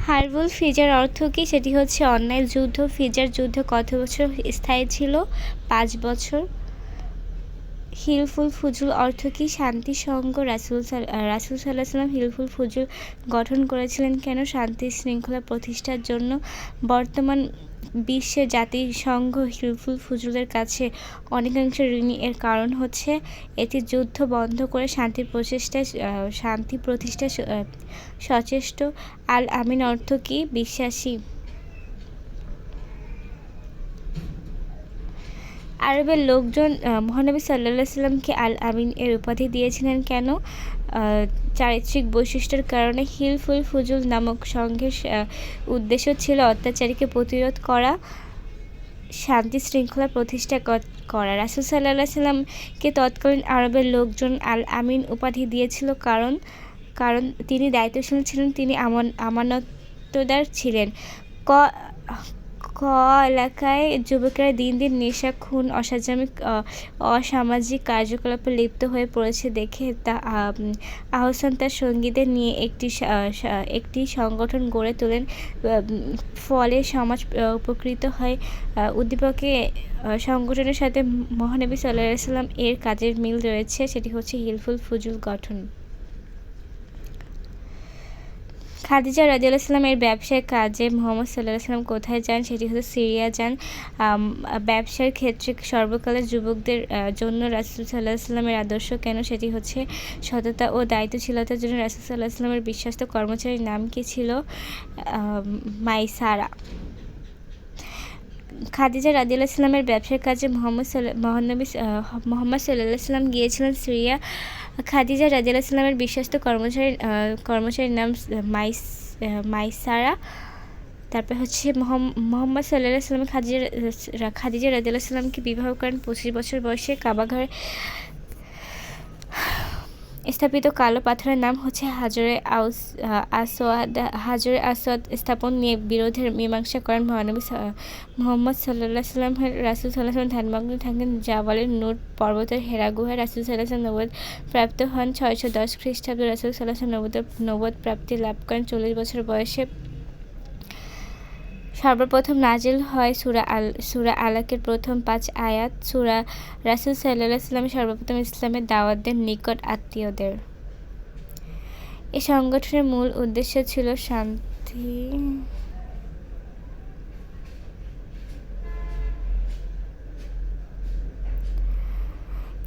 হার্বুল ফিজার অর্থ কী? সেটি হচ্ছে অন্যায় যুদ্ধ। ফিজার যুদ্ধ কত বছর স্থায়ী ছিল? 5 বছর। হিলফুল ফুজুল অর্থ কী? শান্তি সংঘ। রাসূল সাল্লাল্লাহু আলাইহি ওয়াসাল্লাম হিলফুল ফুজুল গঠন করেছিলেন কেন? শান্তি শৃঙ্খলা প্রতিষ্ঠার জন্য। বর্তমান বিশ্বে জাতিসংঘ হিলফুল ফুজুলের কাছে অনেকাংশে ঋণী। এর কারণ হচ্ছে এটি যুদ্ধ বন্ধ করে শান্তি প্রতিষ্ঠায় সচেষ্ট। আল আমিন অর্থ কী? বিশ্বাসী। আরবের লোকজন মহানবী সাল্লাল্লাহু আলাইহি ওয়াসাল্লামকে আল আমিন এর উপাধি দিয়েছিলেন কেন? চারিত্রিক বৈশিষ্ট্যের কারণে। হিলফুল ফুজুল নামক সংঘের উদ্দেশ্য ছিল অত্যাচারীকে প্রতিরোধ করা, শান্তি শৃঙ্খলা প্রতিষ্ঠা করা। রাসূল সাল্লাল্লাহু আলাইহি ওয়াসাল্লামকে তৎকালীন আরবের লোকজন আল আমিন উপাধি দিয়েছিল কারণ তিনি দায়িত্বশীল ছিলেন, তিনি আমানতদার ছিলেন। ক এলাকায় যুবকেরা দিন দিন নেশা, খুন, অসামাজিক কার্যকলাপে লিপ্ত হয়ে পড়েছে দেখে আহসান তার সঙ্গীদের নিয়ে একটি সংগঠন গড়ে তোলেন। ফলে সমাজ উপকৃত হয়। উদ্দীপকে সংগঠনের সাথে মহানবী সাল্লাল্লাহু আলাইহি ওয়াসাল্লাম এর কাজের মিল রয়েছে, সেটি হচ্ছে হিলফুল ফুজুল গঠন। খাদিজা রাদিয়াল্লাহু আনহা এর ব্যবসায় কাজে মুহাম্মদ সাল্লাল্লাহু আলাইহি ওয়াসাল্লাম কোথায় যান? সেটি হচ্ছে সিরিয়া যান। ব্যবসার ক্ষেত্রে সর্বকালের যুবকদের জন্য রাসূল সাল্লাল্লাহু আলাইহি ওয়াসাল্লামের আদর্শ কেন? সেটি হচ্ছে সততা ও দায়িত্বশীলতার জন্য। রাসূল সাল্লাল্লাহু আলাইহি ওয়াসাল্লামের বিশ্বস্ত কর্মচারীর নাম কী ছিল? মাইসারা। খাদিজা রাদিয়াল্লাহু আনহা এর ব্যবসার কাজে মুহাম্মদ সাল্লাল্লাহু আলাইহি ওয়াসাল্লাম গিয়েছিলেন সিরিয়া। খাদিজা রাদিয়াল্লাহু আনহা এর বিশ্বস্ত কর্মচারীর নাম মাইসারা। তারপর হচ্ছে মুহাম্মদ সাল্লাল্লাহু আলাইহি ওয়াসাল্লাম খাদিজা রাদিয়াল্লাহু আনহাকে বিবাহ করেন 25 বছর বয়সে। কাবাঘরে স্থাপিত কালো পাথরের নাম হচ্ছে হাজরে আসওয়াদ স্থাপন নিয়ে বিরোধের মীমাংসা করেন মুহাম্মদ সাল্লাল্লাহু আলাইহি ওয়াসাল্লাম। রাসূল সাল্লাল্লাহু আলাইহি ওয়াসাল্লাম ধ্যানমগ্ন থাকেন জাবালে নূর পর্বতের হেরা গুহায়। রাসূল সাল্লাল্লাহু আলাইহি ওয়াসাল্লাম নবুয়ত প্রাপ্ত হন 610 খ্রিস্টাব্দে। রাসূল সাল্লাল্লাহু আলাইহি ওয়াসাল্লাম নবুয়ত প্রাপ্তি লাভ করেন 40 বছর বয়সে। সর্বপ্রথম নাজিল হয় সূরা আলাকের প্রথম 5 আয়াত। রাসূল সাল্লাল্লাহু আলাইহি ওয়াসাল্লাম সর্বপ্রথম ইসলামের দাওয়াত দেন নিকট আত্মীয়দের। এই সংগঠনের মূল উদ্দেশ্য ছিল শান্তি।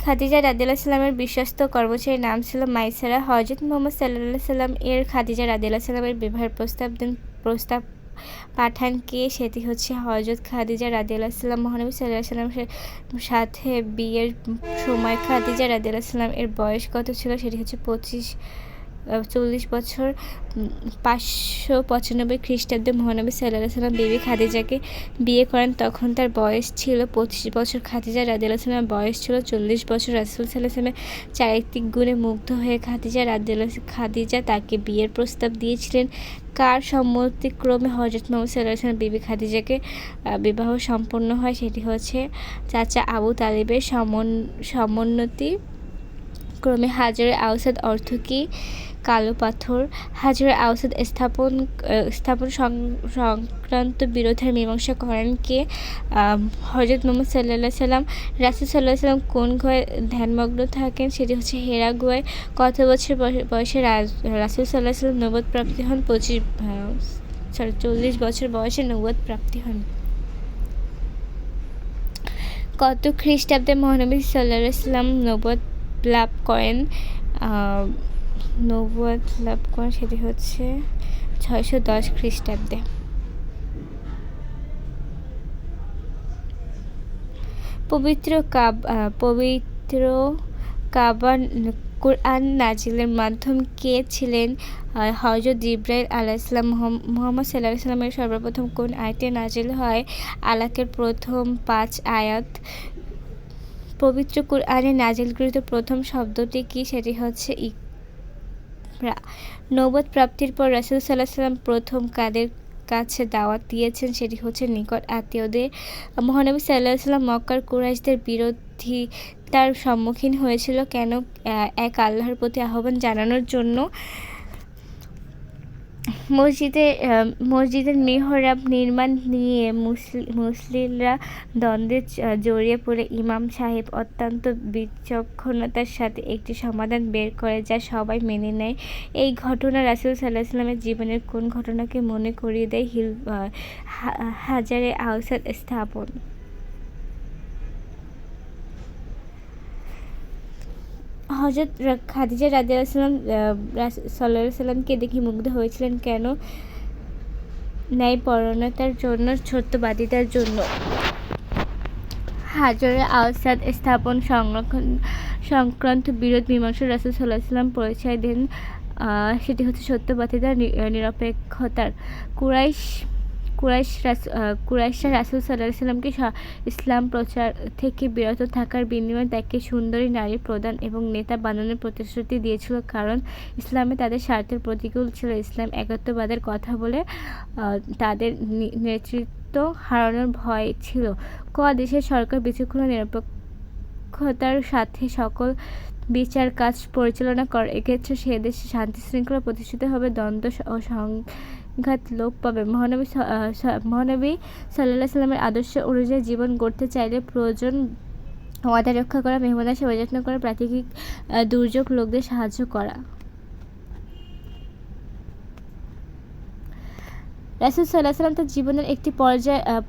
খাদিজা রাদিয়াল্লাহু আনহা এর বিশ্বস্ত কর্মচারীর নাম ছিল মাইসারা। হযরত মুহাম্মদ সাল্লাল্লাহু আলাইহি ওয়াসাল্লাম এর খাদিজা রাদিয়াল্লাহু আনহা এর বিবাহের প্রস্তাব পাঠান কে? সেটি হচ্ছে হযরত খাদিজা রাদিয়াল্লাহু আনহা। মহানবী সাল্লাল্লাহু আলাইহি ওয়াসাল্লামের সাথে বিয়ের সময় খাদিজা রাদিয়াল্লাহু আনহা এর বয়স কত ছিল? সেটি হচ্ছে 40 বছর। 595 খ্রিস্টাব্দে মহানবী সাল্লাল্লাহু আলাইহি ওয়াসাল্লাম বিবি খাদিজাকে বিয়ে করেন, তখন তার বয়স ছিল 25 বছর। খাদিজা রাদিয়াল্লাহু আনহার বয়স ছিল 40 বছর। রাসূল সাল্লাল্লাহু আলাইহি ওয়াসাল্লামের চারিত্রিক গুণে মুগ্ধ হয়ে খাদিজা তাকে বিয়ের প্রস্তাব দিয়েছিলেন। কার সম্মতিক্রমে হযরত মুহাম্মদ সাল্লাল্লাহু আলাইহি ওয়াসাল্লাম বিবি খাদিজাকে বিবাহ সম্পন্ন হয়? সেটি হচ্ছে চাচা আবু তালিবের সমন্বতি ক্রমে। হাজরে আসওয়াদ অর্থ কী? কালো পাথর। হাজরে আসওয়াদ স্থাপন সংক্রান্ত বিরোধের মীমাংসা করেন কে? হযরত মুহাম্মদ সাল্লাল্লাহু আলাইহি ওয়াসাল্লাম। রাসূল সাল্লাল্লাহু আলাইহি ওয়াসাল্লাম কোন গুহায় ধ্যানমগ্ন থাকেন? সেটি হচ্ছে হেরা গুহায়। কত বছর বয়সে রাসূল সাল্লাল্লাহু আলাইহি ওয়াসাল্লাম নবুয়ত প্রাপ্তি হন? 40 বছর বয়সে নবুয়ত প্রাপ্তি হন। কত খ্রিস্টাব্দে মহানবী সাল্লাল্লাহু আলাইহি ওয়াসাল্লাম নবুয়ত লাভ করেন? সেটি হচ্ছে 610 খ্রিস্টাব্দে। পবিত্র কাবা কুরআন নাজিলের মাধ্যম কে ছিলেন? হযরত জিবরাইল আলাইহিস সালাম। মুহাম্মদ সাল্লাল্লাহু আলাইহি ওয়াসাল্লামের সর্বপ্রথম কোন আয়াতে নাজিল হয়? আলাকের প্রথম 5 আয়াত। পবিত্র কুরআনে নাজিলকৃত প্রথম শব্দটি কী? সেটি হচ্ছে ইকরা। নবুয়ত প্রাপ্তির পর রাসূল সাল্লাল্লাহু আলাইহি ওয়াসাল্লাম প্রথম কাদের কাছে দাওয়াত দিয়েছেন? সেটি হচ্ছে নিকট আত্মীয়দের। মহানবী সাল্লাল্লাহু আলাইহি ওয়াসাল্লাম মক্কার কুরাইশদের বিরোধিতার সম্মুখীন হয়েছিল কেন? এক আল্লাহর প্রতি আহ্বান জানানোর জন্য। মসজিদের মিহরাব নির্মাণ নিয়ে মুসলিমরা দ্বন্দ্বে জড়িয়ে পড়ে ইমাম সাহেব অত্যন্ত বিচক্ষণতার সাথে একটি সমাধান বের করে যা সবাই মেনে নেয়। এই ঘটনা রাসূল সাল্লাল্লাহু আলাইহি ওয়াসাল্লামের জীবনের কোন ঘটনাকে মনে করিয়ে দেয়? হাজারে আওসাদ স্থাপন। হযরত খাদিজা রাদিয়াল্লাহু সাল্লাল্লাহু আলাইহি ওয়াসাল্লামকে দেখে মুগ্ধ হয়েছিলেন কেন? ন্যায়পরায়ণতার জন্য, সত্যবাদিতার জন্য। হাজারে আওসাদ স্থাপন সংক্রান্ত বিরোধ মীমাংসা রাসূল সাল্লাল্লাহু আলাইহি ওয়াসাল্লাম পরিচয় দেন। সেটি হচ্ছে সত্যবাদিতা, নিরপেক্ষতার। কুরাইশরা রাসূল সাল্লাল্লাহু আলাইহি ওয়াসাল্লামকে ইসলাম প্রচার থেকে বিরত থাকার বিনিময়ে তাকে সুন্দরী নারী প্রদান এবং নেতা বানানোর প্রতিশ্রুতি দিয়েছিল, কারণ ইসলামে তাদের স্বার্থের প্রতিকূল ছিল। ইসলাম একত্ববাদের কথা বলে তাদের নেতৃত্ব হারানোর ভয় ছিল। দেশের সরকার বিচক্ষণ ও নিরপেক্ষতার সাথে সকল বিচার কাজ পরিচালনা করে। এক্ষেত্রে সে দেশে শান্তি শৃঙ্খলা প্রতিষ্ঠিত হবে, দ্বন্দ্ব ও সংঘাত লোপ পাবে। মহানবী সাল্লাল্লাহু আলাইহি ওয়াসাল্লামের আদর্শ অনুযায়ী জীবন গড়তে চাইলে প্রয়োজন ওয়াদা রক্ষা করা, মেহমানের সেবা যত্ন করা, প্রাকৃতিক দুর্যোগ লোকদের সাহায্য করা। রাসূল সাল্লাল্লাহু আলাইহি ওয়াসাল্লাম তার জীবনের একটি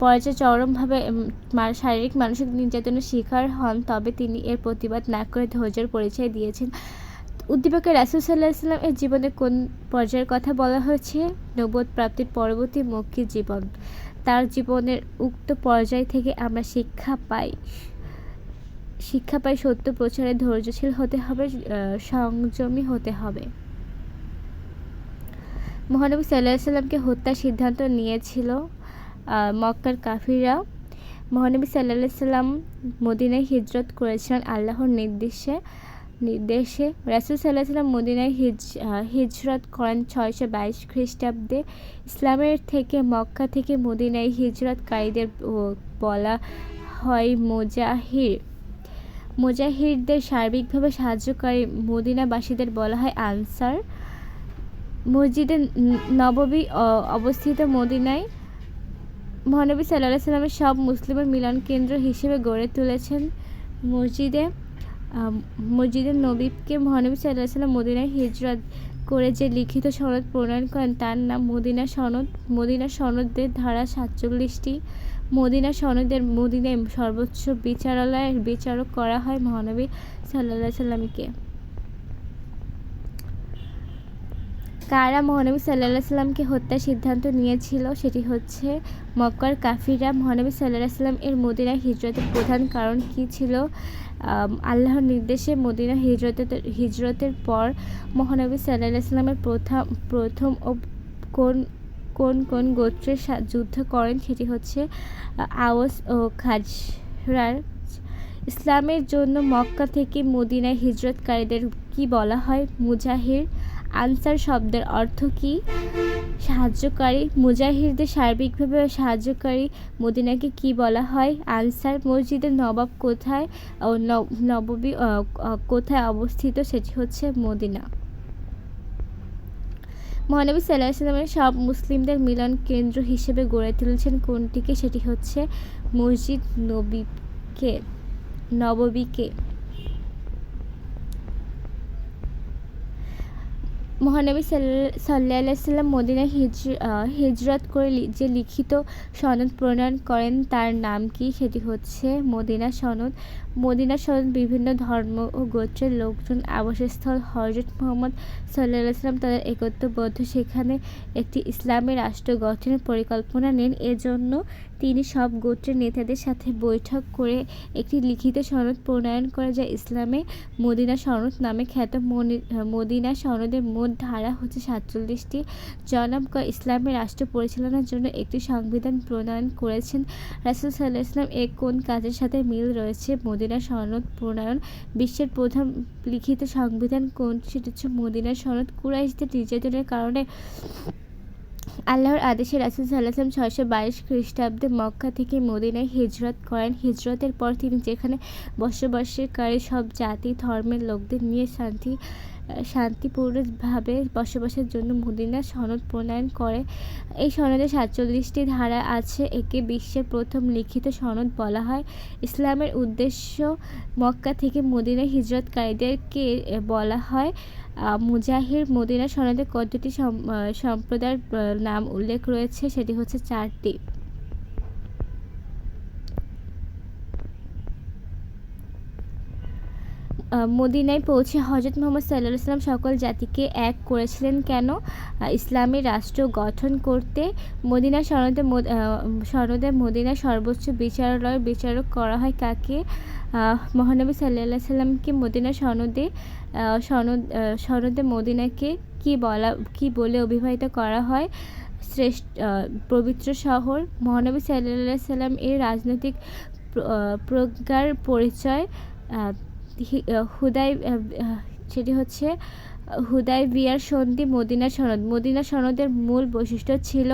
পর্যায়ে চরমভাবে শারীরিক মানসিক নির্যাতনের শিকার হন, তবে তিনি এর প্রতিবাদ না করে ধৈর্যের পরিচয় দিয়েছেন। উদ্দীপকে রাসূল সাল্লাল্লাহু আলাইহি ওয়াসাল্লাম এর জীবনের কোন পর্যায়ের কথা বলা হয়েছে? নবুয়ত প্রাপ্তির পরবর্তী মক্কী জীবন। তার জীবনের উক্ত পর্যায় থেকে আমরা শিক্ষা পাই সত্য প্রচারে ধৈর্যশীল হতে হবে, সংযমী হতে হবে। মহানবী সাল্লাল্লাহু আলাইহি ওয়াসাল্লামকে হত্যার সিদ্ধান্ত নিয়েছিল মক্কার কাফিররা। মহানবী সাল্লাল্লাহু আলাইহি ওয়াসাল্লাম মদিনায় হিজরত করেছিলেন আল্লাহর নির্দেশে। রাসূল সাল্লাল্লাহু আলাইহি ওয়াসাল্লাম মদিনায় হিজরত করেন 622 খ্রিস্টাব্দে। ইসলামের থেকে মক্কা থেকে মদিনায় হিজরতকারীদের বলা হয় মুজাহিরদের সার্বিকভাবে সাহায্যকারী মদিনাবাসীদের বলা হয় আনসার। মসজিদে নববী অবস্থিত মদিনায় মহানবী সাল্লাল্লাহু আলাইহি ওয়াসাল্লাম সব মুসলিমের মিলন কেন্দ্র হিসেবে গড়ে তুলেছেন। মসজিদে নববীকে মহানবী সাল্লাল্লাহু আলাইহি ওয়াসাল্লাম মদিনায় হিজরত করে যে লিখিত সনদ প্রণয়ন করেন তার নাম মদিনা সনদ। মদিনা সনদের ধারা 47টি। মদিনা সনদের মদিনায় সর্বোচ্চ বিচারালয়ের বিচারক করা হয় মহানবী সাল্লাল্লাহু আলাইহি ওয়াসাল্লামকে। কারা মহানবী সাল্লাল্লাহু আলাইহি ওয়াসাল্লামকে হত্যার সিদ্ধান্ত নিয়েছিল? সেটি হচ্ছে মক্কার কাফিররা। মহানবী সাল্লাল্লাহু আলাইহি ওয়াসাল্লাম এর মদিনায় হিজরতের প্রধান কারণ কী ছিল? আল্লাহর নির্দেশে মদিনা হিজরতের পর মহানবী সাল্লাল্লাহু আলাইহি ওয়াসাল্লামের প্রথম ও কোন গোত্রের যুদ্ধ করেন? সেটি হচ্ছে আওস ও খাজরাজ। ইসলামের জন্য মক্কা থেকে মদিনায় হিজরতকারীদের কি বলা হয়? মুজাহির। আনসার শব্দের অর্থ কী? সাহায্যকারী। মুজাহিরদের সার্বিকভাবে সাহায্যকারী। মদিনাকে কি বলা হয়? আনসার। মসজিদের নবব কোথায় ও নববী কোথায় অবস্থিত? সেটি হচ্ছে মদিনা। মহানবী সাল্লাল্লাহু আলাইহি ওয়াসাল্লাম সব মুসলিমদের মিলন কেন্দ্র হিসেবে গড়ে তুলেছেন কোনটিকে? সেটি হচ্ছে মসজিদ নববীকে। মহানবী সাল্লাল্লাহু আলাইহি ওয়াসাল্লাম মদিনায় হিজরত করে যে লিখিত সনদ প্রণয়ন করেন তার নাম কি? সেটি হচ্ছে মদিনা সনদ। মদিনা সনদ বিভিন্ন ধর্ম ও গোত্রের লোকজন আবাসস্থল। হযরত মুহাম্মদ সাল্লাল্লাহু আলাইহি ওয়াসাল্লাম তাদের একত্ববদ্ধ সেখানে একটি ইসলামী রাষ্ট্র গঠনের পরিকল্পনা নেন। এজন্য তিনি সব গোত্রের নেতাদের সাথে বৈঠক করে একটি লিখিত সনদ প্রণয়ন করে যা ইসলামে মদিনা সনদ নামে খ্যাত। মদিনা সনদের মোট ধারা হচ্ছে 47টি। জনাব ইসলামী রাষ্ট্র পরিচালনার জন্য একটি সংবিধান প্রণয়ন করেছেন। রাসূল সাল্লাল্লাহু আলাইহি ওয়াসাল্লাম এর কোন কাজের সাথে মিল রয়েছে? মদিনা সনদ প্রণয়ন। বিশ্বের প্রথম লিখিত সংবিধান কোনটি? সেটি হচ্ছে মদিনা সনদ। কুরাইশদের নির্যাতনের কারণে আল্লাহর আদেশে রাসূল সাল্লাল্লাহু আলাইহি ওয়াসাল্লাম 622 খ্রিস্টাব্দে মক্কা থেকে মদিনায় হিজরত করেন। হিজরতের পর তিনি যেখানে বসবাসকারী সব জাতি ধর্মের লোকদের নিয়ে শান্তি শান্তিপূর্ণভাবে বসবাসের জন্য মদিনা সনদ প্রণয়ন করে। এই সনদে 47টি ধারা আছে। একে বিশ্বের প্রথম লিখিত সনদ বলা হয়। ইসলামের উদ্দেশ্য মক্কা থেকে মদিনায় হিজরতকারীদেরকে বলা হয় মুজাহির। মদিনা সনদে কতটি সম্প্রদায়ের নাম উল্লেখ রয়েছে? সেটি হচ্ছে 4টি। মদিনায় পৌঁছে হজরত মুহাম্মদ সাল্লাল্লাহু আলাইহি ওয়াসাল্লাম সকল জাতিকে এক করেছিলেন কেন? ইসলামী রাষ্ট্র গঠন করতে। মদিনা সনদে মদিনার সর্বোচ্চ বিচারালয়ের বিচারক করা হয় কাকে? মহানবী সাল্লাল্লাহু আলাইহি ওয়াসাল্লামকে। মদিনা সনদে মদিনাকে কি বলে অভিহিত করা হয়? শ্রেষ্ঠ পবিত্র শহর। মহানবী সাল্লাল্লাহু আলাইহি ওয়াসাল্লাম এর রাজনৈতিক প্রজ্ঞার পরিচয়। সেটি হচ্ছে হুদায়বিয়ার সন্ধি। মদিনা সনদের মূল বৈশিষ্ট্য ছিল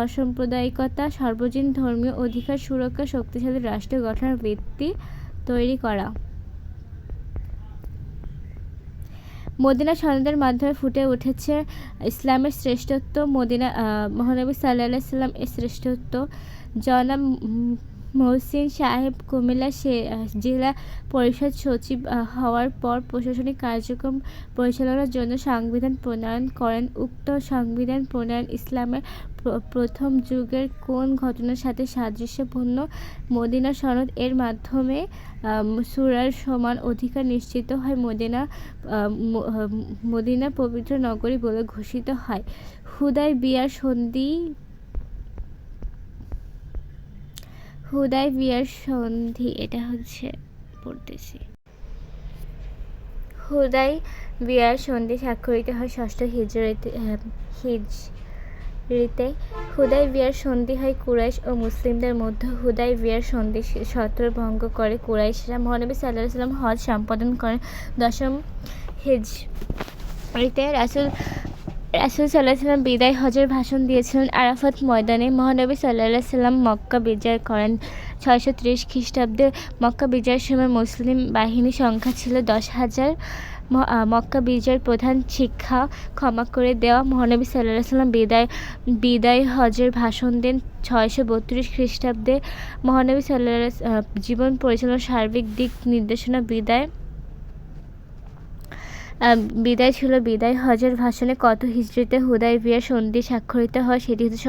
অসাম্প্রদায়িকতা, সার্বজনীন ধর্মীয় অধিকার সুরক্ষা, শক্তিশালী রাষ্ট্র গঠনের ভিত্তি তৈরি করা। মদিনা সনদের মাধ্যমে ফুটে উঠেছে ইসলামের শ্রেষ্ঠত্ব। মহানবী সাল্লাল্লাহু আলাইহি ওয়াসাল্লাম এর শ্রেষ্ঠত্ব। জনাব মহসিন সাহেব কুমিল্লা জেলা পরিষদ সচিব হওয়ার পর প্রশাসনিক কার্যক্রম পরিচালনার জন্য সংবিধান প্রণয়ন করেন। উক্ত সংবিধান প্রণয়ন ইসলামের প্রথম যুগের কোন ঘটনার সাথে সাদৃশ্যপূর্ণ? মদিনা সনদ এর মাধ্যমে সূরার সমান অধিকার নিশ্চিত হয়। মদিনা পবিত্র নগরী বলে ঘোষিত হয়। হুদায়বিয়ার সন্ধি এটা হচ্ছে পড়তেছি। হুদায়বিয়ার সন্ধি স্বাক্ষরিত হয় 6ষ্ঠ হিজরিতে। হুদায়বিয়ার সন্ধি হয় কুরাইশ ও মুসলিমদের মধ্যে। হুদায়বিয়ার সন্ধি শর্ত ভঙ্গ করে কুরাইশরা। মহানবী সাল্লাল্লাহু আলাইহি ওয়াসাল্লাম হজ সম্পাদন করেন 10ম হিজরিতে। রাসূল সাল্লাল্লাহু আলাইহি ওয়াসাল্লাম বিদায় হজের ভাষণ দিয়েছিলেন আরাফাত ময়দানে। মহানবী সাল্লাল্লাহু আলাইহি ওয়াসাল্লাম মক্কা বিজয় করেন 630 খ্রিস্টাব্দে। মক্কা বিজয়ের সময় মুসলিম বাহিনীর সংখ্যা ছিল 10,000। মক্কা বিজয়ের প্রধান শিক্ষা ক্ষমা করে দেওয়া। মহানবী সাল্লাল্লাহু আলাইহি ওয়াসাল্লাম বিদায় হজের ভাষণ দেন 632 খ্রিস্টাব্দে। মহানবী সাল্লাল্লাহু আলাইহি ওয়াসাল্লাম জীবন পরিচালনার সার্বিক দিক নির্দেশনা। বিদায় ছিল। বিদায় হজের ভাষণে কত হিজরিতে হুদায়বিয়ার সন্ধি স্বাক্ষরিত হয়? সেটি হচ্ছে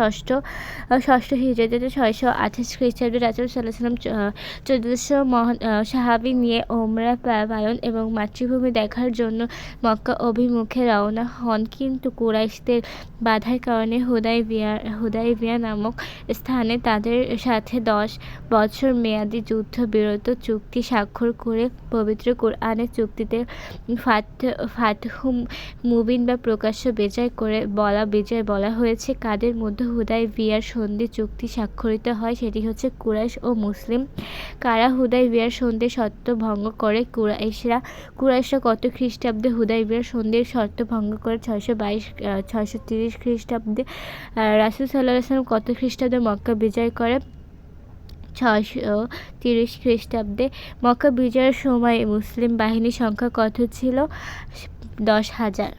ষষ্ঠ হিজরিতে 628 খ্রিস্টাব্দে। রাসূল সাল্লাল্লাহু আলাইহি ওয়াসাল্লাম 1400 সাহাবী নিয়ে ওমরা পালন এবং মাতৃভূমি দেখার জন্য মক্কা অভিমুখে রওনা হন, কিন্তু কুরাইশদের বাধার কারণে হুদায়বিয়া নামক স্থানে তাদের সাথে 10 বছর মেয়াদী যুদ্ধবিরত চুক্তি স্বাক্ষর করে পবিত্র কুরআনের চুক্তিতে ফাতহু মুবিন বা প্রকাশ্য বিজয় বলা হয়েছে। কাদের মধ্যে হুদায়বিয়ার সন্ধি চুক্তি স্বাক্ষরিত হয়? সেটি হচ্ছে কুরাইশ ও মুসলিম। কারা হুদায়বিয়ার সন্ধির শর্ত ভঙ্গ করে? কুরাইশরা কত খ্রিস্টাব্দে হুদায়বিয়ার সন্ধির শর্ত ভঙ্গ করে? 630 খ্রিস্টাব্দে। রাসূল সাল্লাল্লাহু আলাইহি ওয়াসাল্লাম কত খ্রিস্টাব্দে মক্কা বিজয় করে? 630 খ্রিস্টাব্দে। মক্কা বিজয়ের সময় মুসলিম বাহিনীর সংখ্যা কত ছিল? 10,000।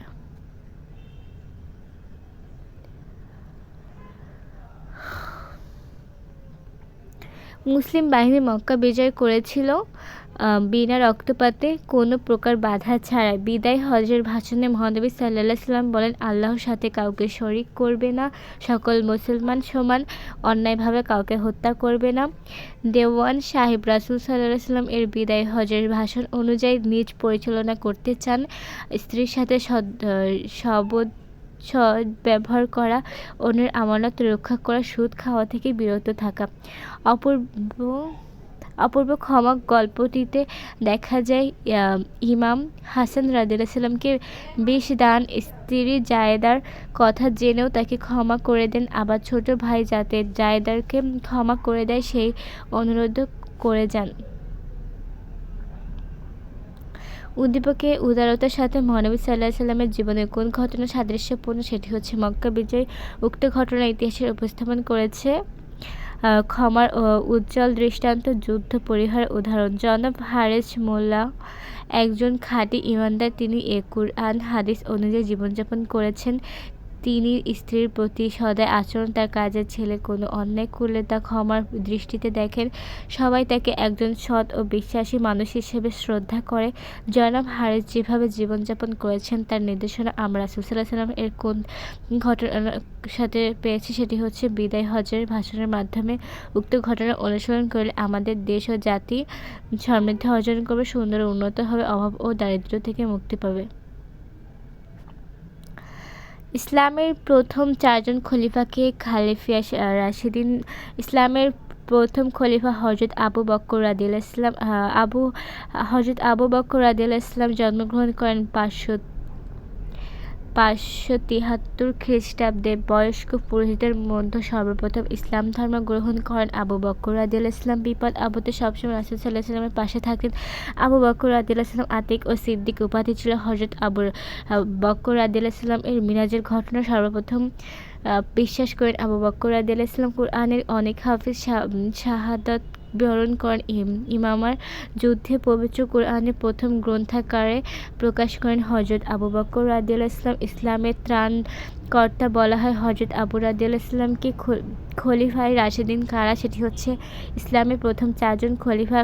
মুসলিম বাহিনী মক্কা বিজয় করেছিল বিনা রক্তপাতে, কোনো প্রকার বাধা ছাড়াই। বিদায় হজের ভাষণে মহানবী সাল্লাল্লাহু আলাইহি ওয়াসাল্লাম বলেন, আল্লাহর সাথে কাউকে শরীক করবে না, সকল মুসলমান সমান, অন্যায়ভাবে কাউকে হত্যা করবে না। দেওয়ান সাহেব রাসূল সাল্লাল্লাহু আলাইহি ওয়াসাল্লাম এর বিদায় হজের ভাষণ অনুযায়ী নিজ পরিচালনা করতে চান। স্ত্রীর সাথে ব্যবহার করা, অন্যের আমানত রক্ষা করা, সুদ খাওয়া থেকে বিরত থাকা। অপূর্ব ক্ষমা গল্পটিতে দেখা যায় ইমাম হাসান রাদিয়াল্লাহু সাল্লামকে 20 দান স্ত্রী জায়েদার কথা জেনেও তাকে ক্ষমা করে দেন। আবার ছোট ভাই যাতে জায়েদারকে ক্ষমা করে দেয় সেই অনুরোধ করে যান। উদ্দীপকে উদারতার সাথে মহানবী সাল্লাল্লাহু আলাইহি ওয়াসাল্লামের জীবনের কোন ঘটনা সাদৃশ্যপূর্ণ? সেটি হচ্ছে মক্কা বিজয়। উক্ত ঘটনা ইতিহাসের উপস্থাপন করেছে ক্ষমার উজ্জ্বল দৃষ্টান্ত, যুদ্ধ পরিহার উদাহরণ। জনাব হারেস মোল্লা একজন খাঁটি ঈমানদার। তিনি কুরআন হাদিস অনুযায়ী জীবনযাপন করেছেন। তিনি স্ত্রীর প্রতি সদয় আচরণ, তার কাজের ছেলে কোনো অন্যায় করলে তা ক্ষমার দৃষ্টিতে দেখেন। সবাই তাকে একজন সৎ ও বিশ্বাসী মানুষ হিসেবে শ্রদ্ধা করে। জনাব হারিস যেভাবে জীবনযাপন করেছেন তার নির্দেশনা আমরা রাসূল সাল্লাল্লাহু আলাইহি ওয়াসাল্লাম এর কোন ঘটনার সাথে পেয়েছি, সেটি হচ্ছে বিদায় হজের ভাষণের মাধ্যমে। উক্ত ঘটনা অনুসরণ করলে আমাদের দেশ ও জাতি সমৃদ্ধি অর্জন করবে, সুন্দর ও উন্নত হবে, অভাব ও দারিদ্র্য থেকে মুক্তি পাবে। ইসলামের প্রথম চারজন খলিফাকে খালিফা রাশিদিন। ইসলামের প্রথম খলিফা হযরত আবু বকর রাদিয়াল্লাহু ইসলাম হযরত আবু বকর রাদিয়াল্লাহু ইসলাম জন্মগ্রহণ করেন 573 খ্রিস্টাব্দে। বয়স্ক পুরোহিতদের মধ্যে সর্বপ্রথম ইসলাম ধর্ম গ্রহণ করেন আবু বকর রাদিয়াল্লাহু ইসলাম। বিপদ আপদে সবসময় রাসূল সাল্লাল্লাহু আলাইহি ওয়াসাল্লামের পাশে থাকতেন। আবু বকর রাদিয়াল্লাহু ইসলাম আতিক ও সিদ্দিক উপাধি ছিল। হযরত আবু বকর রাদিয়াল্লাহু ইসলাম এর মিরাজের ঘটনা সর্বপ্রথম বিশ্বাস করেন আবু বকর রাদিয়াল্লাহু ইসলাম। কুরআনের অনেক হাফিজ শাহাদাত বরণ করেন। ইমামার যুদ্ধে পবিত্র কুরআনের প্রথম গ্রন্থাকারে প্রকাশ করেন হযরত আবু বকর রাদিয়াল্লাহু ইসলাম। ইসলামের ত্রাণকর্তা বলা হয় হযরত আবু রাদিয়াল্লাহু ইসলামকে। খলিফায়ে রাশিদিন কারা, সেটি হচ্ছে ইসলামের প্রথম চারজন খলিফা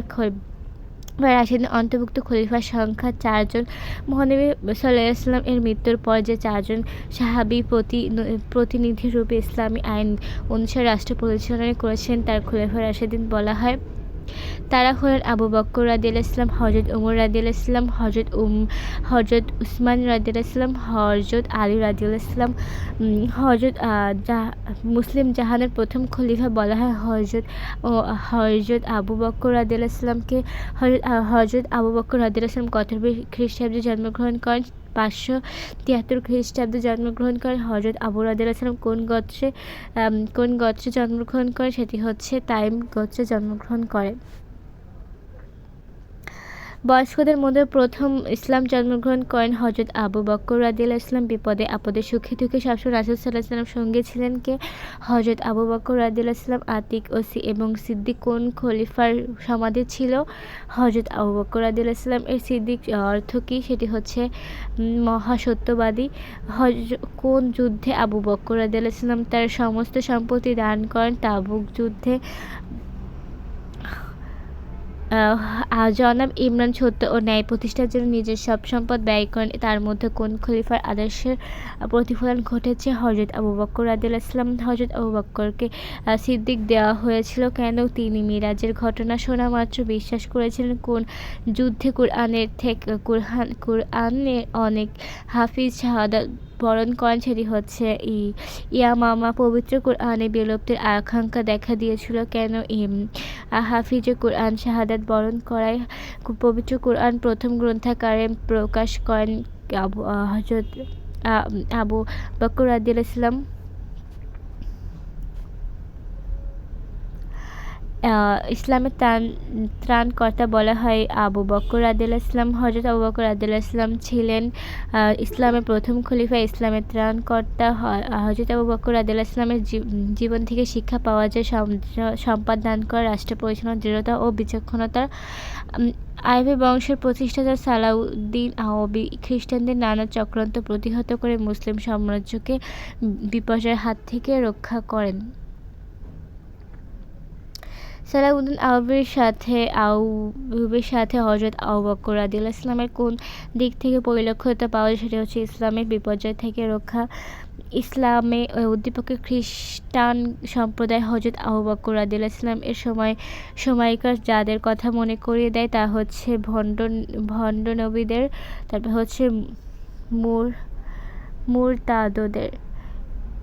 রাশিদিন অন্তর্ভুক্ত। খলিফার সংখ্যা 4 জন। মহানবী সাল্লাল্লাহু আলাইহি ওয়াসাল্লাম এর মৃত্যুর পর যে 4 জন সাহাবী প্রতিনিধি রূপে ইসলামী আইন অনুসারে রাষ্ট্র পরিচালনা করেছেন তার খলিফায়ে রাশিদিন বলা হয়। তারা হলেন আবু বকর রাদিয়াল্লাহু ইসলাম, হযরত ওমর রাদিয়াল্লাহু ইসলাম, হযরত উসমান রাদিয়াল্লাহু ইসলাম, হযরত আলী রাদিয়াল্লাহু ইসলাম। মুসলিম জাহানের প্রথম খলিফা বলা হয় হযরত আবু বকর রাদিয়াল্লাহু ইসলামকে। হযরত আবু বকর রাদিয়াল্লাহু ইসলাম কত খ্রিস্টাব্দে জন্মগ্রহণ করেন? 573 খ্রিস্টাব্দে জন্মগ্রহণ করেন। হযরত আবু রাদিয়াল্লাহু ইসলাম কোন গোত্রে জন্মগ্রহণ করেন? সেটি হচ্ছে তাইম গোত্রে জন্মগ্রহণ করেন। বয়স্কদের মধ্যে প্রথম ইসলাম জন্মগ্রহণ করেন হযরত আবু বকর রাদিয়াল্লাহু ইসলাম। বিপদে আপদে সুখে দুঃখে সবসময় রাসূল সাল্লাল্লাহু আলাইহি ওয়াসাল্লাম সঙ্গে ছিলেন কে? হযরত আবু বকর রাদিয়াল্লাহু ইসলাম। আতিক এবং সিদ্দিক কোন খলিফার সমাধি ছিল? হযরত আবু বকর রাদিয়াল্লাহু ইসলাম। এর সিদ্দিক অর্থ কী? সেটি হচ্ছে মহাসত্যবাদী। কোন যুদ্ধে আবু বকর রাদিয়াল্লাহু ইসলাম তার সমস্ত সম্পত্তি দান করেন? তাবুক যুদ্ধে। জনাব ইমরান সত্য ও ন্যায় প্রতিষ্ঠার জন্য নিজের সব সম্পদ ব্যয় করেন। তার মধ্যে কোন খলিফার আদর্শের প্রতিফলন ঘটেছে? হযরত আবু বকর রাদিয়াল্লাহু ইসলাম। হযরত আবু বকরকে সিদ্দিক দেওয়া হয়েছিল কেন? তিনি মিরাজের ঘটনা শোনা মাত্র বিশ্বাস করেছিলেন। কোন যুদ্ধে কুরআনের অনেক হাফিজ শাহাদাত বরণ করেন? সেটি হচ্ছে ইয়ামামা। পবিত্র কুরআনে বিলুপ্তির আকাঙ্ক্ষা দেখা দিয়েছিল কেন? হাফিজে কুরআন শাহাদাত বরণ করায়। পবিত্র কুরআন প্রথম গ্রন্থাকারে প্রকাশ করেন হযরত আবু বকর রাদিয়াল্লাহু ইসলাম। ইসলামের ত্রাণকর্তা বলা হয় আবু বকর রাদিয়াল্লাহু ইসলাম। হযরত আবু বকর রাদিয়াল্লাহু ইসলাম ছিলেন ইসলামের প্রথম খলিফা। ইসলামের ত্রাণকর্তা হযরত আবু বকর রাদিয়াল্লাহু ইসলামের জীবন থেকে শিক্ষা পাওয়া যায় সম্পদ দান করা, রাষ্ট্র পরিচালনার দৃঢ়তা ও বিচক্ষণতার। আইয়ুবী বংশের প্রতিষ্ঠাতা সালাউদ্দিন আইয়ুবী খ্রিস্টানদের নানা চক্রান্ত প্রতিহত করে মুসলিম সাম্রাজ্যকে বিপর্যয়ের হাত থেকে রক্ষা করেন। সালাউদ্দিন আইয়ুবীর সাথে হযরত আবু বকর রাদিয়াল্লাহু ইসলামের কোন দিক থেকে পরিলক্ষিত পাওয়া যায়? সেটি হচ্ছে ইসলামের বিপর্যয় থেকে রক্ষা। ইসলামে উদ্দীপকের খ্রিস্টান সম্প্রদায় হযরত আবু বকর রাদিয়াল্লাহু ইসলাম এর সময়কার যাদের কথা মনে করিয়ে দেয় তা হচ্ছে ভণ্ড নবীদের, তারপর হচ্ছে মুরতাদদের।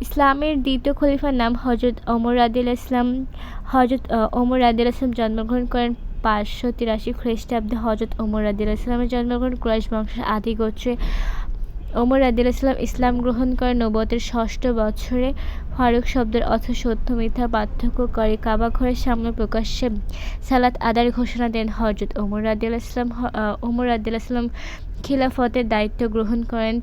ইসলামের দ্বিতীয় খলিফার নাম হযরত ওমর রাদিয়াল্লাহু ইসলাম। হযরত ওমর রাদিয়াল্লাহু ইসলাম জন্মগ্রহণ করেন 583 খ্রিস্টাব্দে। হযরত ওমর রাদিয়াল্লাহু ইসলামের জন্মগ্রহণ কুরাইশ বংশের আদি গোত্রে। ওমর রাদিয়াল্লাহু ইসলাম ইসলাম গ্রহণ করেন নবুয়তের 6ষ্ঠ বছরে। ফারুক শব্দের অর্থ সত্য মিথ্যা পার্থক্য করে। কাবা ঘরের সামনে প্রকাশ্যে সালাত আদায়ের ঘোষণা দেন হযরত ওমর রাদিয়াল্লাহু ইসলাম। ওমর রাদিয়াল্লাহু ইসলাম খিলাফতের দায়িত্ব গ্রহণ করেন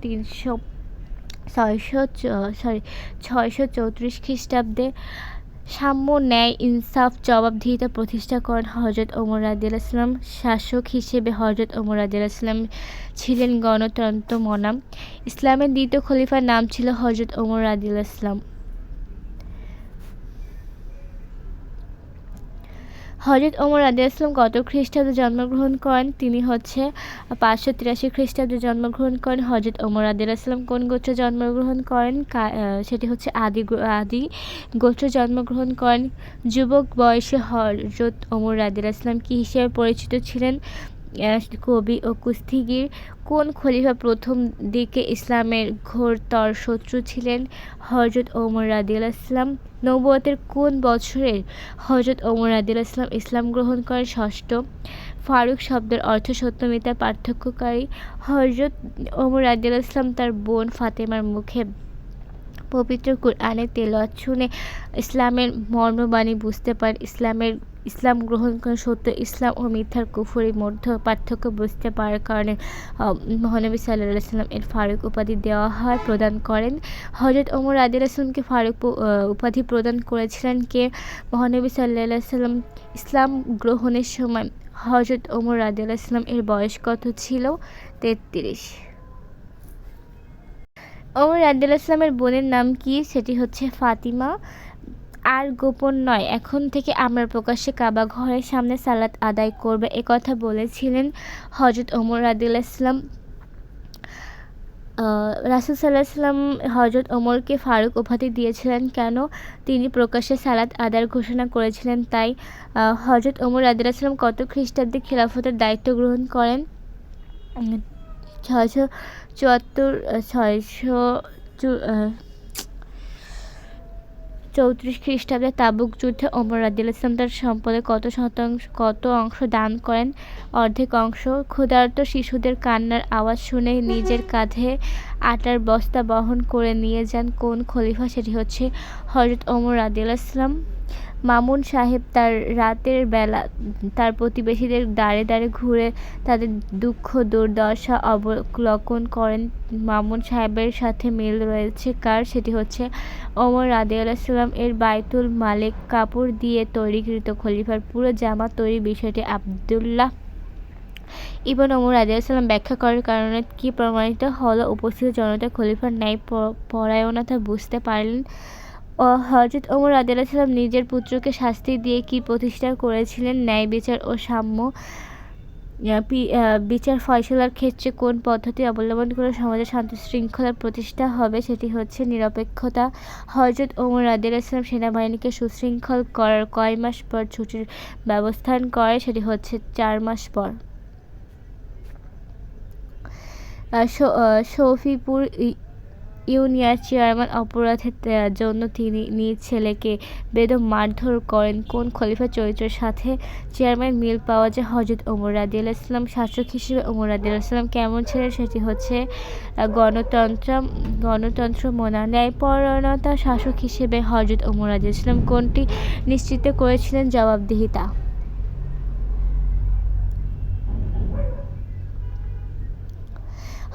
634 খ্রিস্টাব্দে। সাম্য, ন্যায়, ইনসাফ, জবাবদিহিতা প্রতিষ্ঠা করেন হযরত ওমর রাদিয়াল্লাহু আনহু। শাসক হিসেবে হযরত ওমর রাদিয়াল্লাহু আনহু ছিলেন গণতন্ত্র মনা। ইসলামের দ্বিতীয় খলিফার নাম ছিল হযরত ওমর রাদিয়াল্লাহু আনহু। হযরত ওমর রাদিয়াল্লাহু আনহু কত খ্রিস্টাব্দে জন্মগ্রহণ করেন? তিনি 583 খ্রিস্টাব্দে জন্মগ্রহণ করেন। হযরত ওমর রাদিয়াল্লাহু আনহু কোন গোত্রে জন্মগ্রহণ করেন? সেটি হচ্ছে আদি গোত্রে জন্মগ্রহণ করেন। যুবক বয়সে হযরত ওমর রাদিয়াল্লাহু আনহু কী হিসেবে পরিচিত ছিলেন? কবি ও কুস্তিগীর। কোন খলিফা প্রথম দিকে ইসলামের ঘোরতর শত্রু ছিলেন? হযরত ওমর রাদিয়াল্লাহু আনহু। নবুয়তের কোন বছরে হযরত ওমর রাদিয়াল্লাহু আনহু ইসলাম গ্রহণ করেন? ষষ্ঠ। ফারুক শব্দের অর্থ সত্য মিথ্যার পার্থক্যকারী। হযরত ওমর রাদিয়াল্লাহু আনহু তার বোন ফাতেমার মুখে পবিত্র কুরআনের তেলাওয়াত শুনে ইসলামের মর্মবাণী বুঝতে পারেন। ইসলাম গ্রহণ করেন। সত্য ইসলাম ও মিথ্যার কুফরি মধ্যে পার্থক্য বুঝতে পারার কারণে মহানবী সাল্লাল্লাহু আলাইহি ওয়াসাল্লাম এর ফারুক উপাধি দেওয়া হয়, প্রদান করেন। হযরত ওমর রাদিয়াল্লাহু আনহুকে ফারুক উপাধি প্রদান করেছিলেন কে? মহানবী সাল্লাল্লাহু আলাইহি ওয়াসাল্লাম। ইসলাম গ্রহণের সময় হযরত ওমর রাদিয়াল্লাহু আনহু এর বয়স কত ছিল? 33। ওমর রাদিয়াল্লাহু আনহু এর বোনের নাম কি? সেটি হচ্ছে ফাতিমা। আর গোপন নয়, এখন থেকে আমরা প্রকাশ্যে কাবা ঘরের সামনে সালাত আদায় করব, একথা বলেছিলেন হযরত ওমর রাদিয়াল্লাহু আনহু। রাসূল সাল্লাল্লাহু আলাইহি ওয়াসাল্লাম হযরত ওমরকে ফারুক উপাধি দিয়েছিলেন কেন? তিনি প্রকাশ্যে সালাত আদায়ের ঘোষণা করেছিলেন তাই। হযরত ওমর রাদিয়াল্লাহু আনহু কত খ্রিস্টাব্দে খিলাফতের দায়িত্ব গ্রহণ করেন? 634 খ্রিস্টাব্দে তাবুক যুদ্ধে ওমর রাদিয়াল্লাহু আনহু তার সম্পদের কত অংশ দান করেন? অর্ধেক অংশ। ক্ষুধার্ত শিশুদের কান্নার আওয়াজ শুনে নিজের কাঁধে আটার বস্তা বহন করে নিয়ে যান কোন খলিফা? সেটি হচ্ছে হযরত ওমর রাদিয়াল্লাহু আনহু। মামুন সাহেব তার রাতের বেলা তার প্রতিবেশীদের দ্বারে দ্বারে ঘুরে তাদের দুঃখ দুর্দশা অবলোকন করেন। মামুন সাহেবের সাথে মিল রয়েছে কার? সেটি হচ্ছে ওমর রাদিয়াল্লাহু আনহু এর বাইতুল মালের কাপড় দিয়ে তৈরিকৃত খলিফার পুরো জামা তৈরির বিষয়টি আব্দুল্লাহ ইবন ওমর রাদিয়াল্লাহু আনহু ব্যাখ্যা করার কারণে কি প্রমাণিত হলো? উপস্থিত জনতা খলিফার ন্যায় পরায়ণতা বুঝতে পারলেন। হযরত ওমর রাদিয়াল্লাহু আনহু নিজের পুত্রকে শাস্তি দিয়ে কি প্রতিষ্ঠা করেছিলেন? ন্যায় বিচার ও সাম্য। বিচার ফয়সালার ক্ষেত্রে কোন পদ্ধতি অবলম্বন করে সমাজে শান্তি শৃঙ্খলার প্রতিষ্ঠা হবে? সেটি হচ্ছে নিরপেক্ষতা। হযরত ওমর রাদিয়াল্লাহু আনহু সেনাবাহিনীকে সুশৃঙ্খল করার কয় মাস পর ছুটির ব্যবস্থা করে? সেটি হচ্ছে 4 মাস পর। শফিপুর ইউনিয়ন চেয়ারম্যান অপরাধের জন্য তিনি নিজ ছেলেকে বেদম মারধর করেন কোন খলিফার চরিত্রের সাথে? চেয়ারম্যান মিল পাওয়া যায় হযরত ওমর রাদিয়াল্লাহু আনহু। শাসক হিসেবে ওমর রাদিয়াল্লাহু আনহু কেমন ছিলেন? সেটি হচ্ছে গণতন্ত্র মনা। ন্যায়পরায়ণতা। শাসক হিসেবে হযরত ওমর রাদিয়াল্লাহু আনহু কোনটি নিশ্চিত করেছিলেন? জবাবদিহিতা।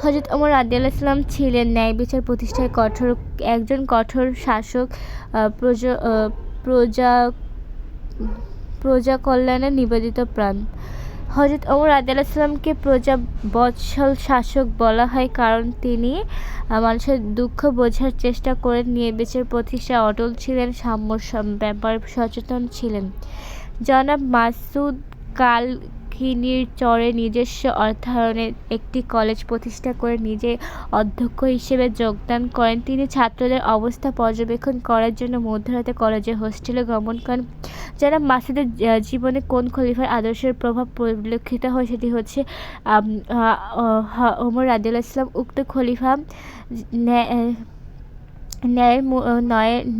হযরত ওমর রাদিয়াল্লাহু আনহু ছিলেন ন্যায় বিচার প্রতিষ্ঠায় একজন কঠোর শাসক, প্রজা কল্যাণে নিবেদিত প্রাণ। হযরত ওমর রাদিয়াল্লাহু আনহুকে প্রজাবৎসল শাসক বলা হয় কারণ তিনি মানুষের দুঃখ বোঝার চেষ্টা করে ন্যায় বিচার প্রতিষ্ঠায় অটল ছিলেন, সাম্যর ব্যাপারে সচেতন ছিলেন। জনাব মাসুদ কালকিনির চরে নিজস্ব অর্থায়নে একটি কলেজ প্রতিষ্ঠা করে নিজে অধ্যক্ষ হিসেবে যোগদান করেন। তিনি ছাত্রদের অবস্থা পর্যবেক্ষণ করার জন্য মধ্যরাতে কলেজের হোস্টেলে গমন করেন। জনাব মাসুদের জীবনে কোন খলিফার আদর্শের প্রভাব পরিলক্ষিত হয়? সেটি হচ্ছে ওমর রাদিয়াল্লাহু আনহু। উক্ত খলিফা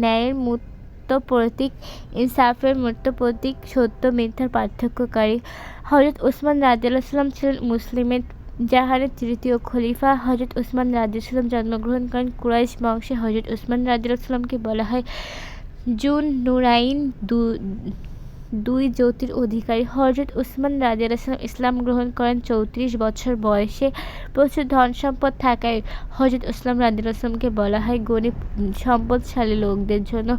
ন্যায়ের মূর্ত প্রতীক, ইনসাফের মূর্ত প্রতীক, সত্য মিথ্যার পার্থক্যকারী। হযরত উসমান রাদিয়াল্লাহু আনহু ছিলেন মুসলিমের জাহানের তৃতীয় খলিফা। হযরত উসমান রাদিয়াল্লাহু আনহু জন্মগ্রহণ করেন কুরাইশ বংশে। হযরত উসমান রাদিয়াল্লাহু আনহুকে বলা হয় জুন নুরাইন, দুই জ্যোতির অধিকারী। হযরত উসমান রাদিয়াল্লাহু আনহু ইসলাম গ্রহণ করেন 34 বছর বয়সে। প্রচুর ধন সম্পদ থাকায় হযরত উসমান রাদিয়াল্লাহু আনহুকে বলা হয় গণী সম্পদশালী লোকদের জন্য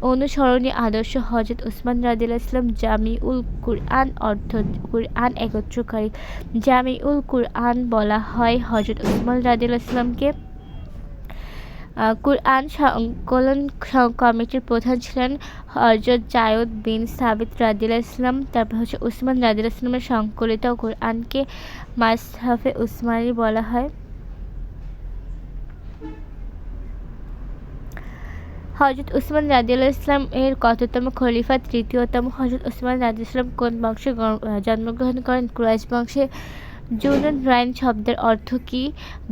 অনুসরণীয় আদর্শ হযরত উসমান রাদিয়াল্লাহু ইসলাম জামিউল কুরআন অর্থ কুরআন একত্রকারী। জামিউল কুরআন বলা হয় হযরত উসমান রাদিয়াল্লাহু ইসলামকে। কুরআন সংকলন কমিটির প্রধান ছিলেন হযরত যায়েদ বিন সাবিত রাদিয়াল্লাহু ইসলাম। তারপর হচ্ছে উসমান রাদিয়াল্লাহু ইসলামের সংকলিত কুরআনকে মাসহাফে উসমানী বলা হয়। হযরত উসমান রাদিয়াল্লাহু ইসলাম এর কততম খলিফা? তৃতীয়তম। হযরত উসমান রাদিয়াল্লাহু ইসলাম কোন বংশে জন্মগ্রহণ করেন? কুরাইশ বংশে। জুনুন রাইন শব্দের অর্থ কী?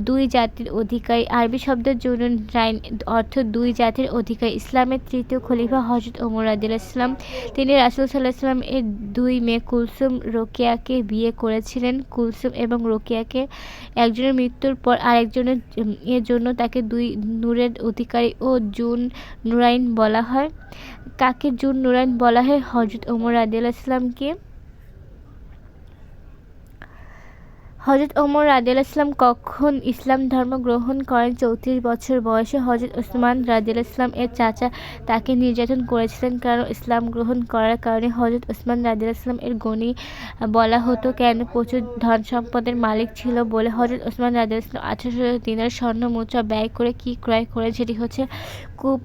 দুই জাতির অধিকারী। আরবি শব্দ জুনুন রাইন অর্থ দুই জাতির অধিকারী। ইসলামের তৃতীয় খলিফা হযরত ওমর রাদিয়াল্লাহু ইসলাম। তিনি রাসূল সাল্লাল্লাহু আলাইহি ওয়াসাল্লাম এর দুই মেয়ে কুলসুম রোকেয়াকে বিয়ে করেছিলেন। কুলসুম এবং রোকেয়াকে একজনের মৃত্যুর পর আরেকজনের এর জন্য তাকে দুই নূরের অধিকারী ও জুন নুরাইন বলা হয়। কাকে জুন নুরাইন বলা হয়? হযরত ওমর রাদিয়াল্লাহু ইসলামকে। হযরত ওমর রাদিয়াল্লাহু ইসলাম কখন ইসলাম ধর্ম গ্রহণ করেন? 34 বছর বয়সে। হযরত উসমান রাদিয়াল্লাহু ইসলাম এর চাচা তাকে নির্যাতন করেছিলেন কেন? ইসলাম গ্রহণ করার কারণে। হযরত উসমান রাদিয়াল্লাহু ইসলাম এর গনি বলা হতো কেন? প্রচুর ধন সম্পদের মালিক ছিল বলে। হযরত উসমান রাদিয়াল্লাহু ইসলাম 1800 দিনার স্বর্ণ মুদ্রা ব্যয় করে কি ক্রয় করেন? সেটি হচ্ছে কূপ।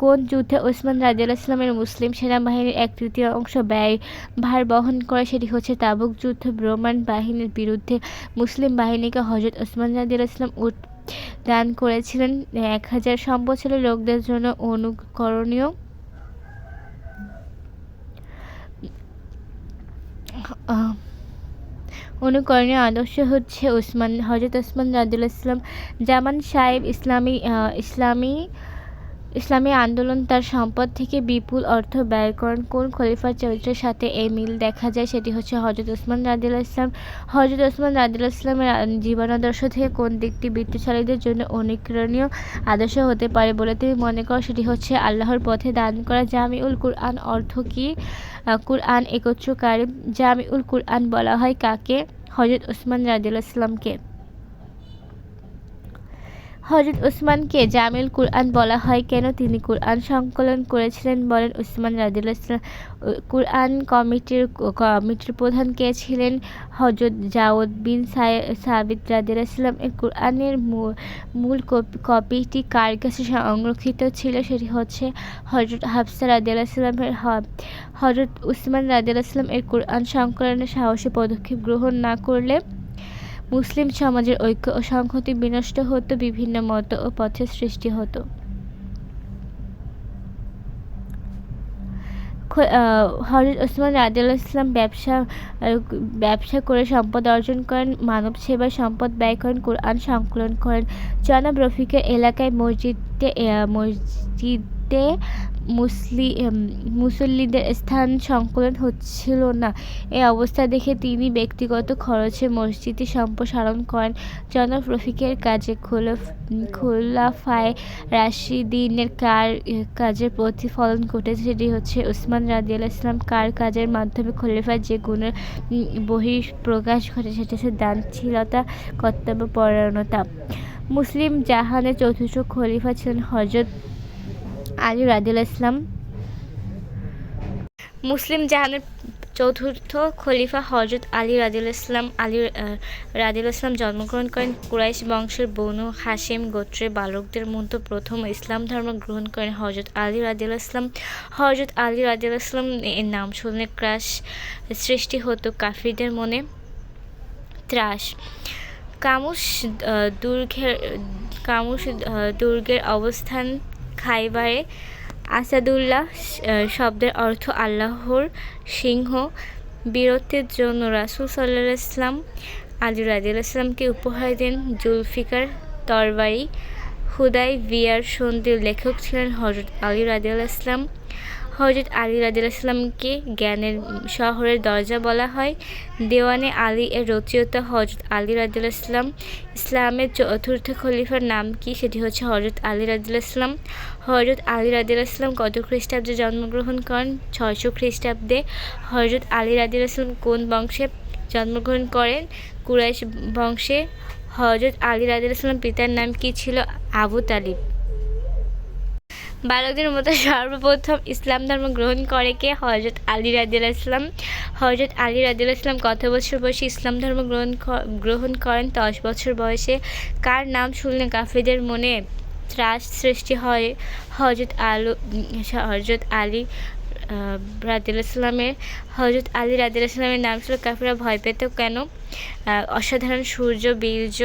কোন যুদ্ধে উসমান রাদিয়াল্লাহু ইসলামের মুসলিম সেনাবাহিনীর 1/3 ভার বহন করে? সেটি হচ্ছে তাবুক যুদ্ধ। রোমান বাহিনীর বিরুদ্ধে মুসলিম বাহিনীকে হযরত উসমান রাদিয়াল্লাহু ইসলাম উট দান করেছিলেন। 1000 সম্পদশালী লোকদের জন্য অনুকরণীয় আদর্শ হচ্ছে হযরত উসমান রাদিয়াল্লাহু ইসলাম। জামান সাহেব ইসলামী আন্দোলন তার সম্পদ থেকে বিপুল অর্থ ব্যয় করেন। কোন খলিফার চরিত্রের সাথে এই মিল দেখা যায়? সেটি হচ্ছে হযরত উসমান রাদিয়াল্লাহু ইসলাম। হযরত উসমান রাদিয়াল্লাহু ইসলামের জীবনাদর্শ থেকে কোন দিকটি বিত্তশালীদের জন্য অনুকরণীয় আদর্শ হতে পারে বলে তুমি মনে করো? সেটি হচ্ছে আল্লাহর পথে দান করা। জামিউল কুরআন অর্থ কী? কুরআন একত্রকারী। জামিউল কুরআন বলা হয় কাকে? হযরত উসমান রাদিয়াল্লাহু ইসলামকে। হযরত উসমানকে জামিউল কুরআন বলা হয় কেন? তিনি কুরআন সংকলন করেছিলেন বলেন। উসমান রাদিয়াল্লাহু ইসলাম কুরআন কমিটির প্রধান কে ছিলেন? হযরত যায়েদ বিন সাবিত রাদিয়াল্লাহু ইসলাম। এর কুরআনের মূল কপিটি কার কাছে সংরক্ষিত ছিল? সেটি হচ্ছে হযরত হাফসা রাদিয়াল্লাহু ইসলামের। হযরত উসমান রাদিয়াল্লাহু ইসলাম এর কুরআন সংকলনের সাহসী পদক্ষেপ গ্রহণ না করলে মুসলিম সমাজের ঐক্য ও সংহতি বিনষ্ট হতো, বিভিন্ন মত ও পথের সৃষ্টি হতো। হযরত উসমান রাদিয়াল্লাহু ইসলাম ব্যবসা করে সম্পদ অর্জন করেন, মানব সেবায় সম্পদ ব্যয় করেন, কুরআন সংকলন করেন। জনাব রফিকের এলাকায় মসজিদে মুসল্লিদের স্থান সংকলন হচ্ছিল না। এই অবস্থা দেখে তিনি ব্যক্তিগত খরচে মসজিদটি সম্প্রসারণ করেন। জনাব রফিকের কাজে খোলাফায়ে রাশিদীনের কাজের প্রতিফলন ঘটেছে? সেটি হচ্ছে উসমান রাদিয়াল্লাহু ইসলাম। কার কাজের মাধ্যমে খলিফার যে গুণের বহিঃপ্রকাশ ঘটে সেটি হচ্ছে দানশীলতা, কর্তব্যপরায়ণতা। মুসলিম জাহানের চতুর্থ খলিফা ছিলেন হযরত আলী রাদিয়াল্লাহু ইসলাম। মুসলিম জাহানের চতুর্থ খলিফা হযরত আলী রাদিয়াল্লাহু ইসলাম। আলী রাদিয়াল্লাহু ইসলাম জন্মগ্রহণ করেন কুরাইশ বংশের বনু হাশিম গোত্রের বালকদের মধ্যে প্রথম ইসলাম ধর্ম গ্রহণ করেন হযরত আলী রাদিয়াল্লাহু ইসলাম। হযরত আলী রাদিয়াল্লাহু ইসলাম এর নাম শুনলে ক্রাশ সৃষ্টি হতো কাফিরদের মনে। ত্রাস। কামুস দুর্গের অবস্থান খাইবারে। আসাদুল্লাহ শব্দের অর্থ আল্লাহর সিংহ। বীরত্বের জন্য রাসূল সাল্লাল্লাহু আলাইহি ওয়াসাল্লাম আলী রাদিয়াল্লাহু ইসলামকে উপহার দেন জুলফিকার তরবারি। হুদায়বিয়ার সন্ধির লেখক ছিলেন হযরত আলী রাদিয়াল্লাহু ইসলাম। হযরত আলী রাদিয়াল্লাহু ইসলামকে জ্ঞানের শহরের দরজা বলা হয়। দেওয়ানে আলী এর রচয়িতা হযরত আলী রাদিয়াল্লাহু ইসলাম। ইসলামের চতুর্থ খলিফার নাম কি? সেটি হচ্ছে হযরত আলী রাদিয়াল্লাহু ইসলাম। হযরত আলী রাদিয়াল্লাহু ইসলাম কত খ্রিস্টাব্দে জন্মগ্রহণ করেন? 600 খ্রিস্টাব্দে। হযরত আলী রাদিয়াল্লাহু ইসলাম কোন বংশে জন্মগ্রহণ করেন? কুরাইশ বংশে। হযরত আলী রাদিয়াল্লাহু ইসলাম পিতার নাম কি ছিল? আবু তালিব। বালকদের মতো সর্বপ্রথম ইসলাম ধর্ম গ্রহণ করে কে? হযরত আলী রাদিয়াল্লাহু ইসলাম। হযরত আলী রাদিয়াল্লাহু ইসলাম কত বছর বয়সে ইসলাম ধর্ম গ্রহণ করেন? 10 বছর বয়সে। কার নাম শুনলে কাফিরদের মনে ত্রাস সৃষ্টি হয়? হযরত আলী রাদিয়াল্লাহু ইসলামের। হযরত আলী রাদিয়াল্লাহু ইসলামের নাম ছিল কাফিররা ভয় পেত কেন? অসাধারণ শৌর্য, বীর্য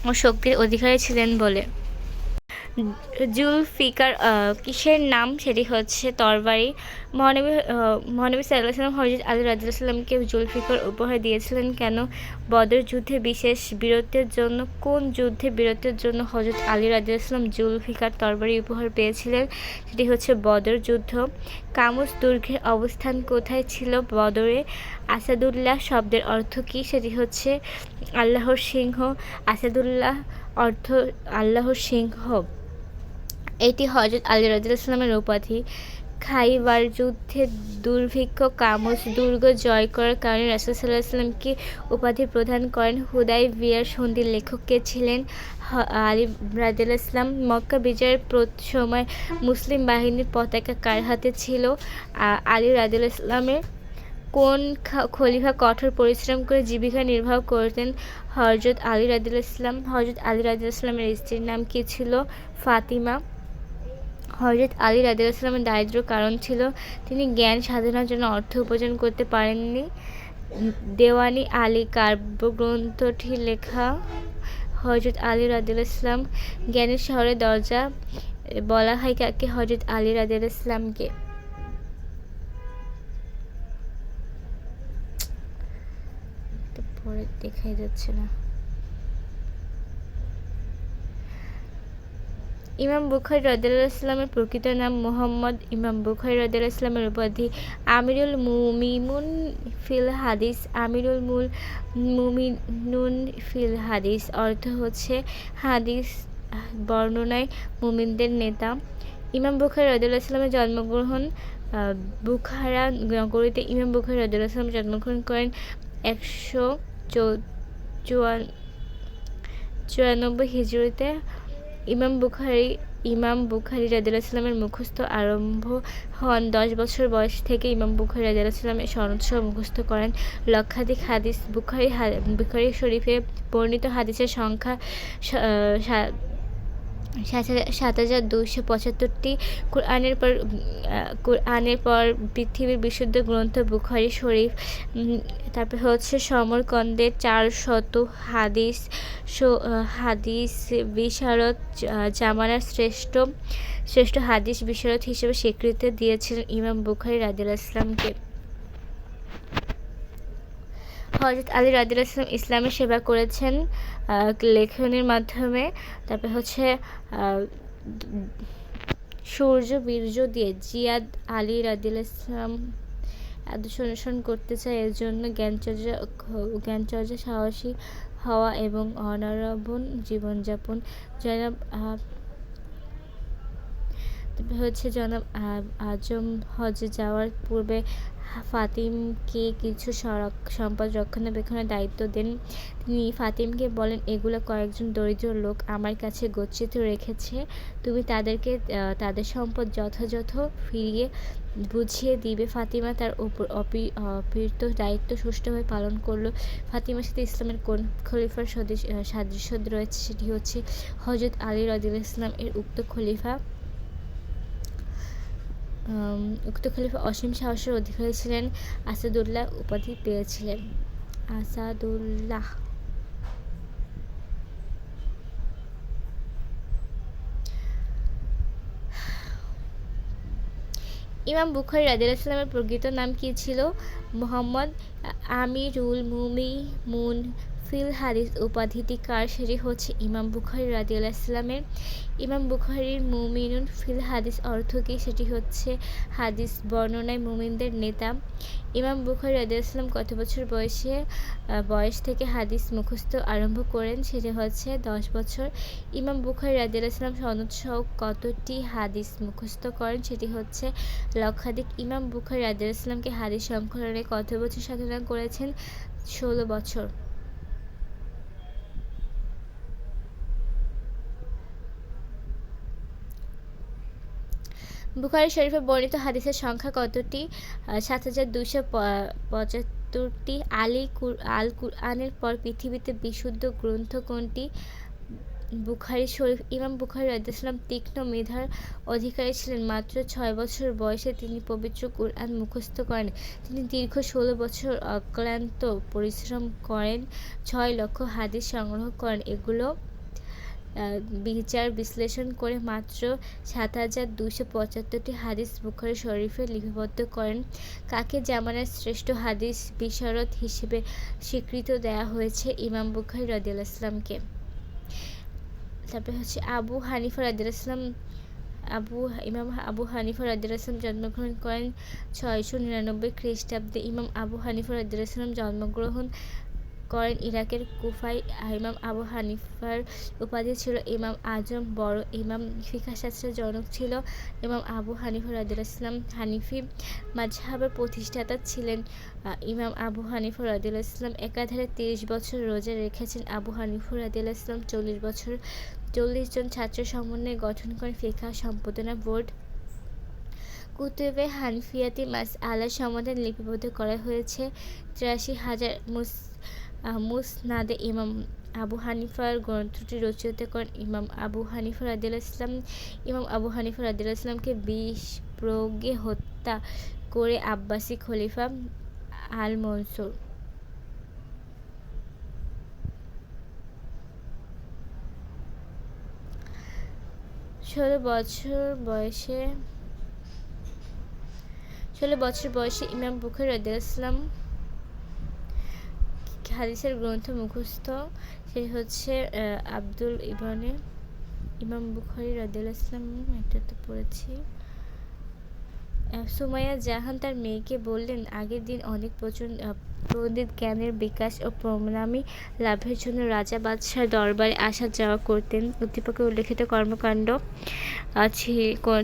ও শক্তির অধিকারী ছিলেন বলে। জুলফিকার কিসের নাম? সেটি হচ্ছে তরবারি। মহানবী সাল্লাল্লাহু আলাইহি ওয়াসাল্লাম হযরত আলী রাদিয়াল্লাহু আনহুকে জুলফিকার উপহার দিয়েছিলেন কেন? বদর যুদ্ধে বিশেষ বীরত্বের জন্য। কোন যুদ্ধে বীরত্বের জন্য হযরত আলী রাদিয়াল্লাহু আনহু জুলফিকার তরবারি উপহার পেয়েছিলেন? সেটি হচ্ছে বদর যুদ্ধ। কামুস দুর্গের অবস্থান কোথায় ছিল? বদরে। আসাদুল্লাহ শব্দের অর্থ কী? সেটি হচ্ছে আল্লাহর সিংহ। আসাদুল্লাহ অর্থ আল্লাহর সিংহ। এটি হযরত আলী রাদিয়াল্লাহু আনহুর উপাধি। খাইবার যুদ্ধে দুর্ভিক্ষ কামুস দুর্গ জয় করার কারণে রাসূল সাল্লাল্লাহু আলাইহি ওয়াসাল্লাম কি উপাধি প্রদান করেন? হুদায়বিয়ার সন্ধির লেখক কে ছিলেন? আলী রাদিয়াল্লাহু ইসলাম। মক্কা বিজয়ের সময় মুসলিম বাহিনীর পতাকা কার হাতে ছিল? আলী রাদিয়াল্লাহু ইসলামের। কোন খলিফা কঠোর পরিশ্রম করে জীবিকা নির্বাহ করতেন? হযরত আলী রাদিয়াল্লাহু ইসলাম। হযরত আলী রাদিয়াল্লাহু ইসলামের স্ত্রীর নাম কি ছিল? ফাতিমা। হযরত আলী রাদিয়াল্লাহু ইসলামের দারিদ্র্যের কারণ ছিল তিনি জ্ঞান সাধনার জন্য অর্থ উপার্জন করতে পারেননি। দেওয়ানি আলী কাব্যগ্রন্থটি লেখা? হযরত আলী রাদিয়াল্লাহু ইসলাম। জ্ঞানের শহরের দরজা বলা হয় কাকে? হযরত আলী রাদিয়াল্লাহু ইসলামকে। পরে দেখাই যাচ্ছে না। ইমাম বুখারী রাদিয়াল্লাহু ইসলামের প্রকৃত নাম মুহাম্মদ। ইমাম বুখারী রাদিয়াল্লাহু ইসলামের উপাধি আমিরুল মুমিনুন ফিল হাদিস। আমিরুল মুমিনুন ফিল হাদিস অর্থ হচ্ছে হাদিস বর্ণনায় মুমিনদের নেতা। ইমাম বুখারী রাদিয়াল্লাহু ইসলামের জন্মগ্রহণ বুখারা নগরীতে। ইমাম বুখারী রাদিয়াল্লাহু ইসলাম জন্মগ্রহণ করেন 194 হিজরিতে। ইমাম বুখারী রাদিয়াল্লাহু ইসলামের মুখস্থ আরম্ভ হন 10 বছর বয়স থেকে। ইমাম বুখারী রাদিয়াল্লাহু ইসলামের সনদসহ মুখস্থ করেন লক্ষাধিক হাদিস। বুখারী শরীফে বর্ণিত হাদিসের সংখ্যা ৭,২৭৫টি। কুরআনের পর পৃথিবীর বিশুদ্ধ গ্রন্থ বুখারী শরীফ। তারপর হচ্ছে সমরকন্দের 400 হাদিস বিশারদ জামানার শ্রেষ্ঠ হাদিস বিশারদ হিসেবে স্বীকৃতি দিয়েছিলেন ইমাম বুখারী রাদিয়াল্লাহু ইসলামকে। হযরত আলী রাদিয়াল্লাহু ইসলাম ইসলামের সেবা করেছেন লেখনের মাধ্যমে। তারপর হচ্ছে শৌর্য বীর্য দিয়ে। জিয়াদ আলী রাদিয়াল্লাহু ইসলাম আদর্শ অনুসরণ করতে চায়, এর জন্য জ্ঞানচর্চা, সাহসী হওয়া এবং অনারবণ জীবনযাপন। জনাব আজম হজে যাওয়ার পূর্বে ফাতিমকে কিছু সম্পদ রক্ষণাবেক্ষণের দায়িত্ব দেন। তিনি ফাতিমকে বলেন, এগুলো কয়েকজন দরিদ্র লোক আমার কাছে গচ্ছিত রেখেছে, তুমি তাদেরকে তাদের সম্পদ যথাযথ ফিরিয়ে বুঝিয়ে দিবে। ফাতিমা তার উপর অর্পিত দায়িত্ব সুষ্ঠুভাবে পালন করল। ফাতিমার সাথে ইসলামের কোন খলিফার সাদৃশ্য রয়েছে? সেটি হচ্ছে হযরত আলী রাদিয়াল্লাহু ইসলাম এর উক্ত খলিফা অসীম সাহসের অধিকারী ছিলেন। আসাদুল্লাহ উপাধি পেয়েছিলেন। আসাদুল্লাহ। ইমাম বুখারী রাদিয়াল্লাহু ইসলামের প্রকৃত নাম কি ছিল? মুহাম্মদ। আমিরুল মুমিনুন ফিল হাদিস উপাধিটি কার? সেটি হচ্ছে ইমাম বুখারী রাদিয়াল্লাহু ইসলামের। ইমাম বুখারীর মুমিনুন ফিল হাদিস অর্থ কী? সেটি হচ্ছে হাদিস বর্ণনায় মুমিনদের নেতা। ইমাম বুখারী রাদিয়াল্লাহু ইসলাম কত বছর বয়স থেকে হাদিস মুখস্থ আরম্ভ করেন? সেটি হচ্ছে 10 বছর। ইমাম বুখারী রাদিয়াল্লাহু ইসলাম সনদসহ কতটি হাদিস মুখস্থ করেন? সেটি হচ্ছে লক্ষাধিক। ইমাম বুখারী রাদিয়াল্লাহু ইসলামকে হাদিস সংকলনে কত বছর সাধনা করেছেন? 16 বছর। বুখারী শরীফে বর্ণিত হাদিসের সংখ্যা কতটি? ৭,২৭৫টি। আল কুরআনের পর পৃথিবীতে বিশুদ্ধ গ্রন্থ কোনটি? বুখারী শরীফ। ইমাম বুখারী রাদিয়াল্লাহু তীক্ষ্ণ মেধার অধিকারী ছিলেন। মাত্র ৬ বছর বয়সে তিনি পবিত্র কুরআন মুখস্থ করেন। তিনি দীর্ঘ ১৬ বছর অক্লান্ত পরিশ্রম করেন, ৬ লক্ষ হাদিস সংগ্রহ করেন। এগুলো বিচার বিশ্লেষণ করে মাত্র ৭,২৭৫টি হাদিস বুখারী শরীফে লিপিবদ্ধ করেন। কাকে জামানার শ্রেষ্ঠ হাদিস বিশারদ হিসেবে স্বীকৃতি দেয়া হয়েছে? ইমাম বুখারী রাদিয়াল্লাহু। তারপরে হচ্ছে আবু হানিফা রাদিয়াল্লাহু ইমাম আবু হানিফা রাদিয়াল্লাহু জন্মগ্রহণ করেন ৬৯৯ খ্রিস্টাব্দে। ইমাম আবু হানিফা রাদিয়াল্লাহু জন্মগ্রহণ করেন ইরাকের কুফায়। ইমাম আবু হানিফার উপাধি ছিল ইমাম আজম, বড় ইমাম। ফিকহ শাস্ত্রের জনক ছিল ইমাম আবু হানিফা রাদিয়াল্লাহু। হানিফি মাযহাবের প্রতিষ্ঠাতা ছিলেন ইমাম আবু হানিফা রাদিয়াল্লাহু। একাধারে ৩০ বছর রোজা রেখেছেন আবু হানিফা রাদিয়াল্লাহু। ৪০ জন ছাত্রের সমন্বয়ে গঠন করেন ফিকহ সম্পাদনা বোর্ড। কুতুবে হানফিয়াতে মাসআলার সমাধান লিপিবদ্ধ করা হয়েছে। ৮৩,০০০ মুসনাদে ইমাম আবু হানিফার গ্রন্থটি রচিত করেন ইমাম আবু হানিফা রাদিয়াল্লাহু। ইমাম আবু হানিফা রাদিয়াল্লাহুকে বিষ প্রয়োগে হত্যা করে আব্বাসী খলিফা আল মনসুর। ষোলো বছর বয়সে ইমাম বুখারী রাদিয়াল্লাহু হাদিসের গ্রন্থ মুখস্থ। সে হচ্ছে আব্দুল ইবনে ইমাম বুখারী রাদিয়াল্লাহু। এটা তো পড়েছি। সুমাইয়া জাহান তার মেয়েকে বললেন, আগের দিন অনেক পণ্ডিত জ্ঞানের বিকাশ ও প্রণামী লাভের জন্য রাজা বাদশার দরবারে আসা যাওয়া করতেন। উদ্দীপকে উল্লেখিত কর্মকাণ্ড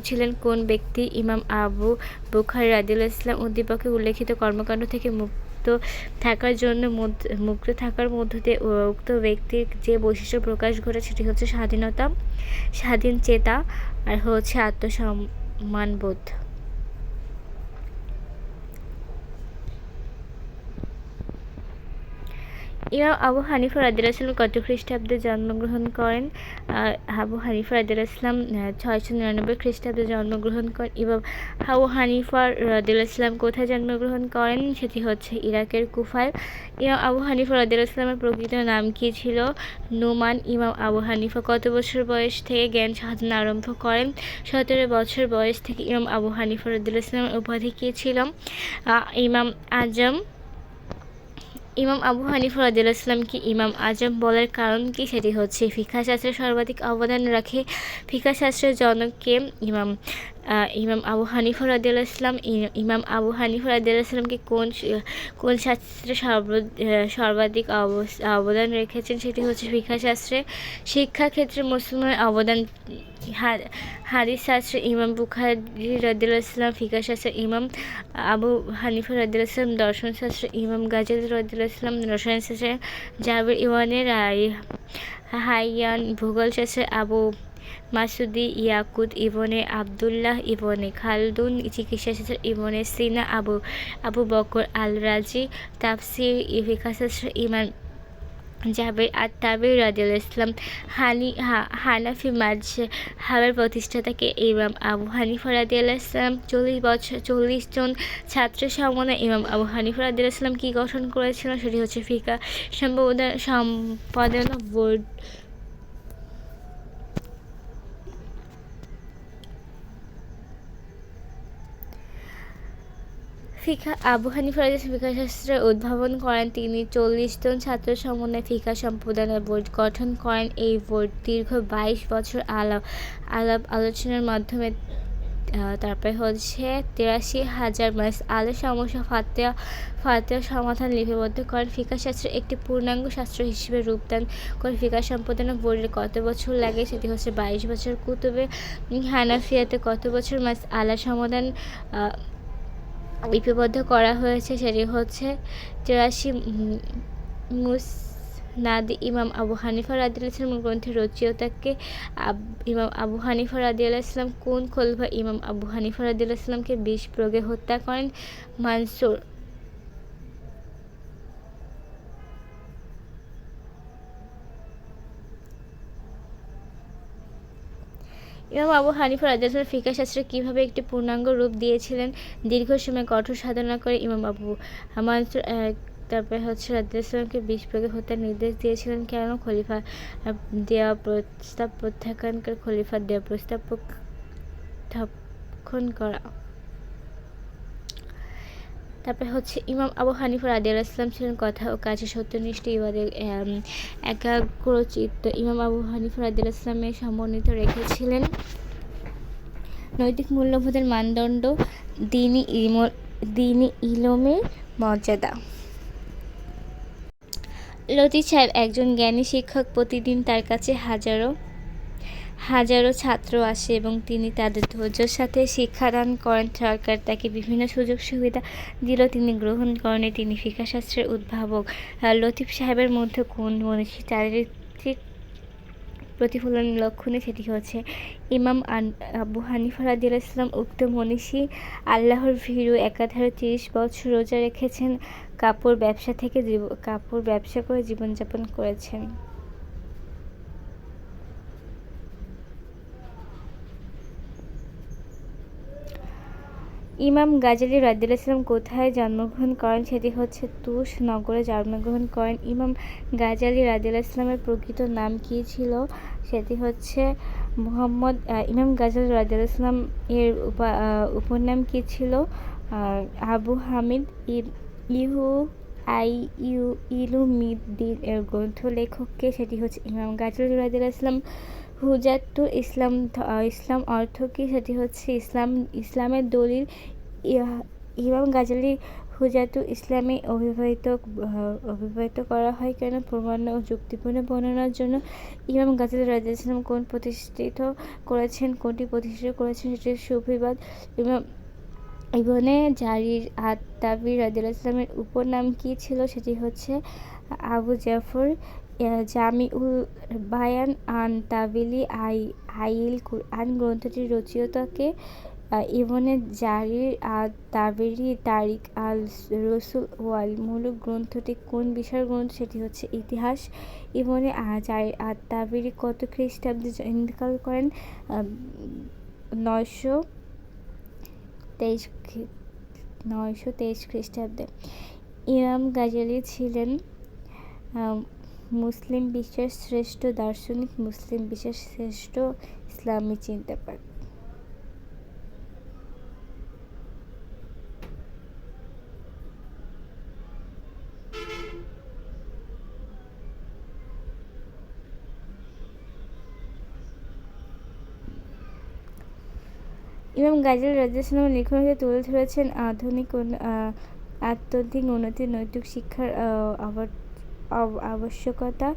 ছিলেন কোন ব্যক্তি? ইমাম আবু বুখারী রাদিয়াল্লাহু। উদ্দীপকে উল্লেখিত কর্মকাণ্ড থেকে মুক্ত থাকার মধ্য দিয়ে উক্ত ব্যক্তির যে বৈশিষ্ট্য প্রকাশ ঘটে সেটি হচ্ছে স্বাধীনতা, স্বাধীন চেতা আর হচ্ছে আত্মসম্মানবোধ। ইমাম আবু হানিফা রাদিয়াল্লাহু কত খ্রিস্টাব্দে জন্মগ্রহণ করেন? আবু হানিফা রাদিয়াল্লাহু ৬৯৯ খ্রিস্টাব্দে জন্মগ্রহণ করেন। ইমাম আবু হানিফা রাদিয়াল্লাহু কোথায় জন্মগ্রহণ করেন? সেটি হচ্ছে ইরাকের কুফায়। ইমাম আবু হানিফা রাদিয়াল্লাহু প্রকৃত নাম কী ছিল? নোমান। ইমাম আবু হানিফা কত বছর বয়স থেকে জ্ঞান সাধনা আরম্ভ করেন? ১৭ বছর বয়স থেকে। ইমাম আবু হানিফা রাদিয়াল্লাহু উপাধি কী ছিল? ইমাম আজম। ইমাম আবু হানিফা রাদিয়াল্লাহু ইমাম আজম বলার কারণ কি? সেটি হচ্ছে ফিকহ শাস্ত্রে সর্বাধিক অবদান রাখে। ফিকহ শাস্ত্রের জনক কে? ইমাম আবু হানিফা রাদিয়াল্লাহু। ইমাম আবু হানিফা রাদিয়াল্লাহু কোন শাস্ত্রে সর্বাধিক অবদান রেখেছেন? সেটি হচ্ছে ফিকহ শাস্ত্রে। শিক্ষা ক্ষেত্রে মুসলমানের অবদান। হাদিস শাস্ত্রে ইমাম বুখারী রাদিয়াল্লাহু। ফিকহ শাস্ত্রে ইমাম আবু হানিফা রাদিয়াল্লাহু। দর্শন শাস্ত্রে ইমাম গাজ্জালী রাদিয়াল্লাহু। রসায়ন শাস্ত্রে জাবির ইবনে হাইয়ান। ভূগোল শাস্ত্রে আবু মাসুদি ইয়াকুত ইবনে আবদুল্লাহ ইবনে খালদুন। চিকিৎসা শাস্ত্রে ইবনে সিনা আবু বকর আল রাজি। তাফসীর ফিকহ শাস্ত্রে ইমাম জাবির আত-তাবরি রাদিয়াল্লাহু। হানাফি মাযহাবের প্রতিষ্ঠাতাকে ইমাম আবু হানিফা রাদিয়াল্লাহু। ৪০ জন ছাত্রের সমন্বয়ে ইমাম আবু হানিফা রাদিয়াল্লাহু কি গঠন করেছিলেন? সেটি হচ্ছে ফিকহ সম্পাদনা বোর্ড। আবু হানিফা রাদিয়াল্লাহু ফিকহ শাস্ত্রের উদ্ভাবন করেন তিনি। ৪০ জন ছাত্রের সমন্বয়ে ফিকহ সম্পাদনা বোর্ড গঠন করেন। এই বোর্ড দীর্ঘ ২২ বছর আলাপ আলোচনার মাধ্যমে তারপরে হচ্ছে ৮৩,০০০ মাসআলা সমস্যা ফাতোয়া সমাধান লিপিবদ্ধ করেন। ফিকহ শাস্ত্রের একটি পূর্ণাঙ্গ শাস্ত্র হিসেবে রূপদান করে ফিকহ সম্পাদনা বোর্ডের কত বছর লাগে? সেটি হচ্ছে ২২ বছর। কুতুবে হানাফিয়াতে কত বছর মাসআলা সমাধান লিপিবদ্ধ করা হয়েছে? সেটি হচ্ছে ৮৩ না দিয়ে ইমাম আবু হানিফা রাদিয়াল্লাহু আনহু গ্রন্থের রচয়িতাকে ইমাম আবু হানিফা রাদিয়াল্লাহু আনহু কোন খলিফা ইমাম আবু হানিফা রাদিয়াল্লাহু আনহুকে বিষ প্রয়োগে হত্যা করেন? মানসুর। ইমাম আবু হানিফা রাদিয়াল্লাহু আনহু ফিকহ শাস্ত্রে কিভাবে একটি পূর্ণাঙ্গ রূপ দিয়েছিলেন? দীর্ঘ সময় কঠোর সাধনা করে ইমাম আবু মানসুর তারপরে হচ্ছে রাদিয়াল্লাহু আনহুকে বিষ প্রয়োগে হত্যার নির্দেশ দিয়েছিলেন কেন? খলিফা দেওয়া প্রস্তাব প্রত্যাখ্যান করে খলিফার দেওয়া প্রস্তাব প্রত্যাখ্যান করা। তারপরে হচ্ছে ইমাম আবু হানিফা রাদিয়াল্লাহু আনহু ছিলেন কথা ও কাজে সত্যনিষ্ঠ ইবাদের একাগ্রচিত্ত। ইমাম আবু হানিফা রাদিয়াল্লাহু আনহু সমন্বিত রেখেছিলেন নৈতিক মূল্যবোধের মানদণ্ড, দ্বীনি ইলমের মর্যাদা। লতিফ সাহেব একজন জ্ঞানী শিক্ষক। প্রতিদিন তার কাছে হাজারো ছাত্র আসে এবং তিনি তাদের ধৈর্যের সাথে শিক্ষাদান করেন। সরকার তাকে বিভিন্ন সুযোগ সুবিধা দিল, তিনি গ্রহণ করেনি। তিনি ফিকহ শাস্ত্রের উদ্ভাবক। লতিফ সাহেবের মধ্যে কোন মনীষী চারিত্রিক প্রতিফলন লক্ষণে? সেটি হচ্ছে ইমাম আবু হানিফা রাদিয়াল্লাহু আনহু। উক্ত মনীষী আল্লাহর ভীরু, একাধারে 30 বছর রোজা রেখেছেন, কাপড় ব্যবসা করে জীবনযাপন করেছেন। ইমাম গাজ্জালী রাদিয়াল্লাহু আনহু কোথায় জন্মগ্রহণ করেন? সেটি হচ্ছে তুস নগরে জন্মগ্রহণ করেন। ইমাম গাজ্জালী রাদিয়াল্লাহু আনহুর প্রকৃত নাম কী ছিল? সেটি হচ্ছে মুহাম্মদ। ইমাম গাজ্জালী রাদিয়াল্লাহু আনহু এর উপনাম কী ছিল? আবু হামিদ। ইলুমিদ্দিন এর গ্রন্থ লেখককে? সেটি হচ্ছে ইমাম গাজ্জালী রাদিয়াল্লাহু আনহু। হুজাতুল ইসলাম অর্থ কী? সেটি হচ্ছে ইসলামের দলিল। ইমাম গাজ্জালী হুজাতুল ইসলামে অভিহিত করা হয় কেন? প্রমাণ ও যুক্তিপূর্ণ বর্ণনার জন্য। ইমাম গাজ্জালী রাদিয়াল্লাহু আনহু কোনটি প্রতিষ্ঠিত করেছেন? সেটি সুফিবাদ। ইমাম ইবনে জারির আত-তাবরি রাদিয়াল্লাহু আনহু এর উপনাম কী ছিল? সেটি হচ্ছে আবু জাফর। জামিউল বায়ান আন তাবিলি আইল কুরআন গ্রন্থটির রচয়িতাকে? ইবনে জারির আত-তাবরি। তারিখ আল রসুল ওয়াল মুলুক গ্রন্থটি কোন বিষয়ের গ্রন্থ? সেটি হচ্ছে ইতিহাস। ইবনে জারির আত-তাবরি কত খ্রিস্টাব্দে ইন্তেকাল করেন? 923 খ্রিস্টাব্দে। ইমাম গাজ্জালী ছিলেন মুসলিম বিশ্বের শ্রেষ্ঠ দার্শনিক, মুসলিম বিশ্বের শ্রেষ্ঠ ইসলামী চিন্তাবিদ। ইমাম গাজ্জালী রাদিয়াল্লাহু আনহু লেখনীতে তুলে ধরেছেন আধ্যাত্মিক উন্নতি, নৈতিক শিক্ষার আবশ্যকতা,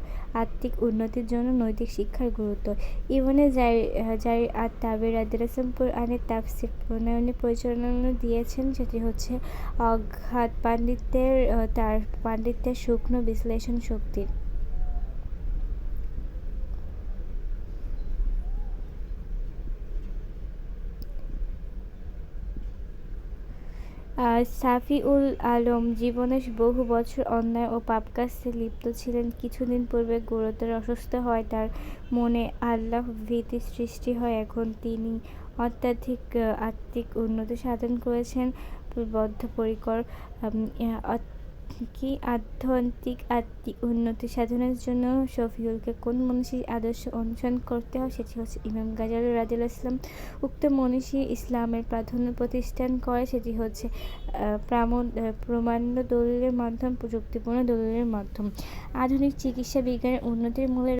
আত্মিক উন্নতির জন্য নৈতিক শিক্ষার গুরুত্ব। ইবনে জারির আত-তাবরি রাদিয়াল্লাহু আনহু কুরআনের তাফসীর প্রণয়নে পরিচালনা দিয়েছেন। সেটি হচ্ছে অগাধ তার পাণ্ডিত্যের সূক্ষ্ম বিশ্লেষণ শক্তির। সাফিউল আলম জীবনে বহু বছর অন্যায় ও পাপকাজে লিপ্ত ছিলেন। কিছুদিন পূর্বে গুরুতর অসুস্থ হয় তার মনে আল্লাহ ভীতি সৃষ্টি হয়। এখন তিনি অত্যাধিক আত্মিক উন্নতি সাধন করেছেন। বদ্ধপরিকর আধ্যাত্মিক উন্নতি সাধনের জন্য শফিউলকে কোন মনীষীর আদর্শ অনুসরণ করতে হয়? সেটি হচ্ছে ইমাম গাজ্জালী রাদিয়াল্লাহু আনহু। উক্ত মনীষী ইসলামের প্রাধান্য প্রতিষ্ঠান করে। সেটি হচ্ছে প্রমাণ্য দলিলের মাধ্যম, যুক্তিপূর্ণ দলিলের মাধ্যম। আধুনিক চিকিৎসা বিজ্ঞানের উন্নতির মূলে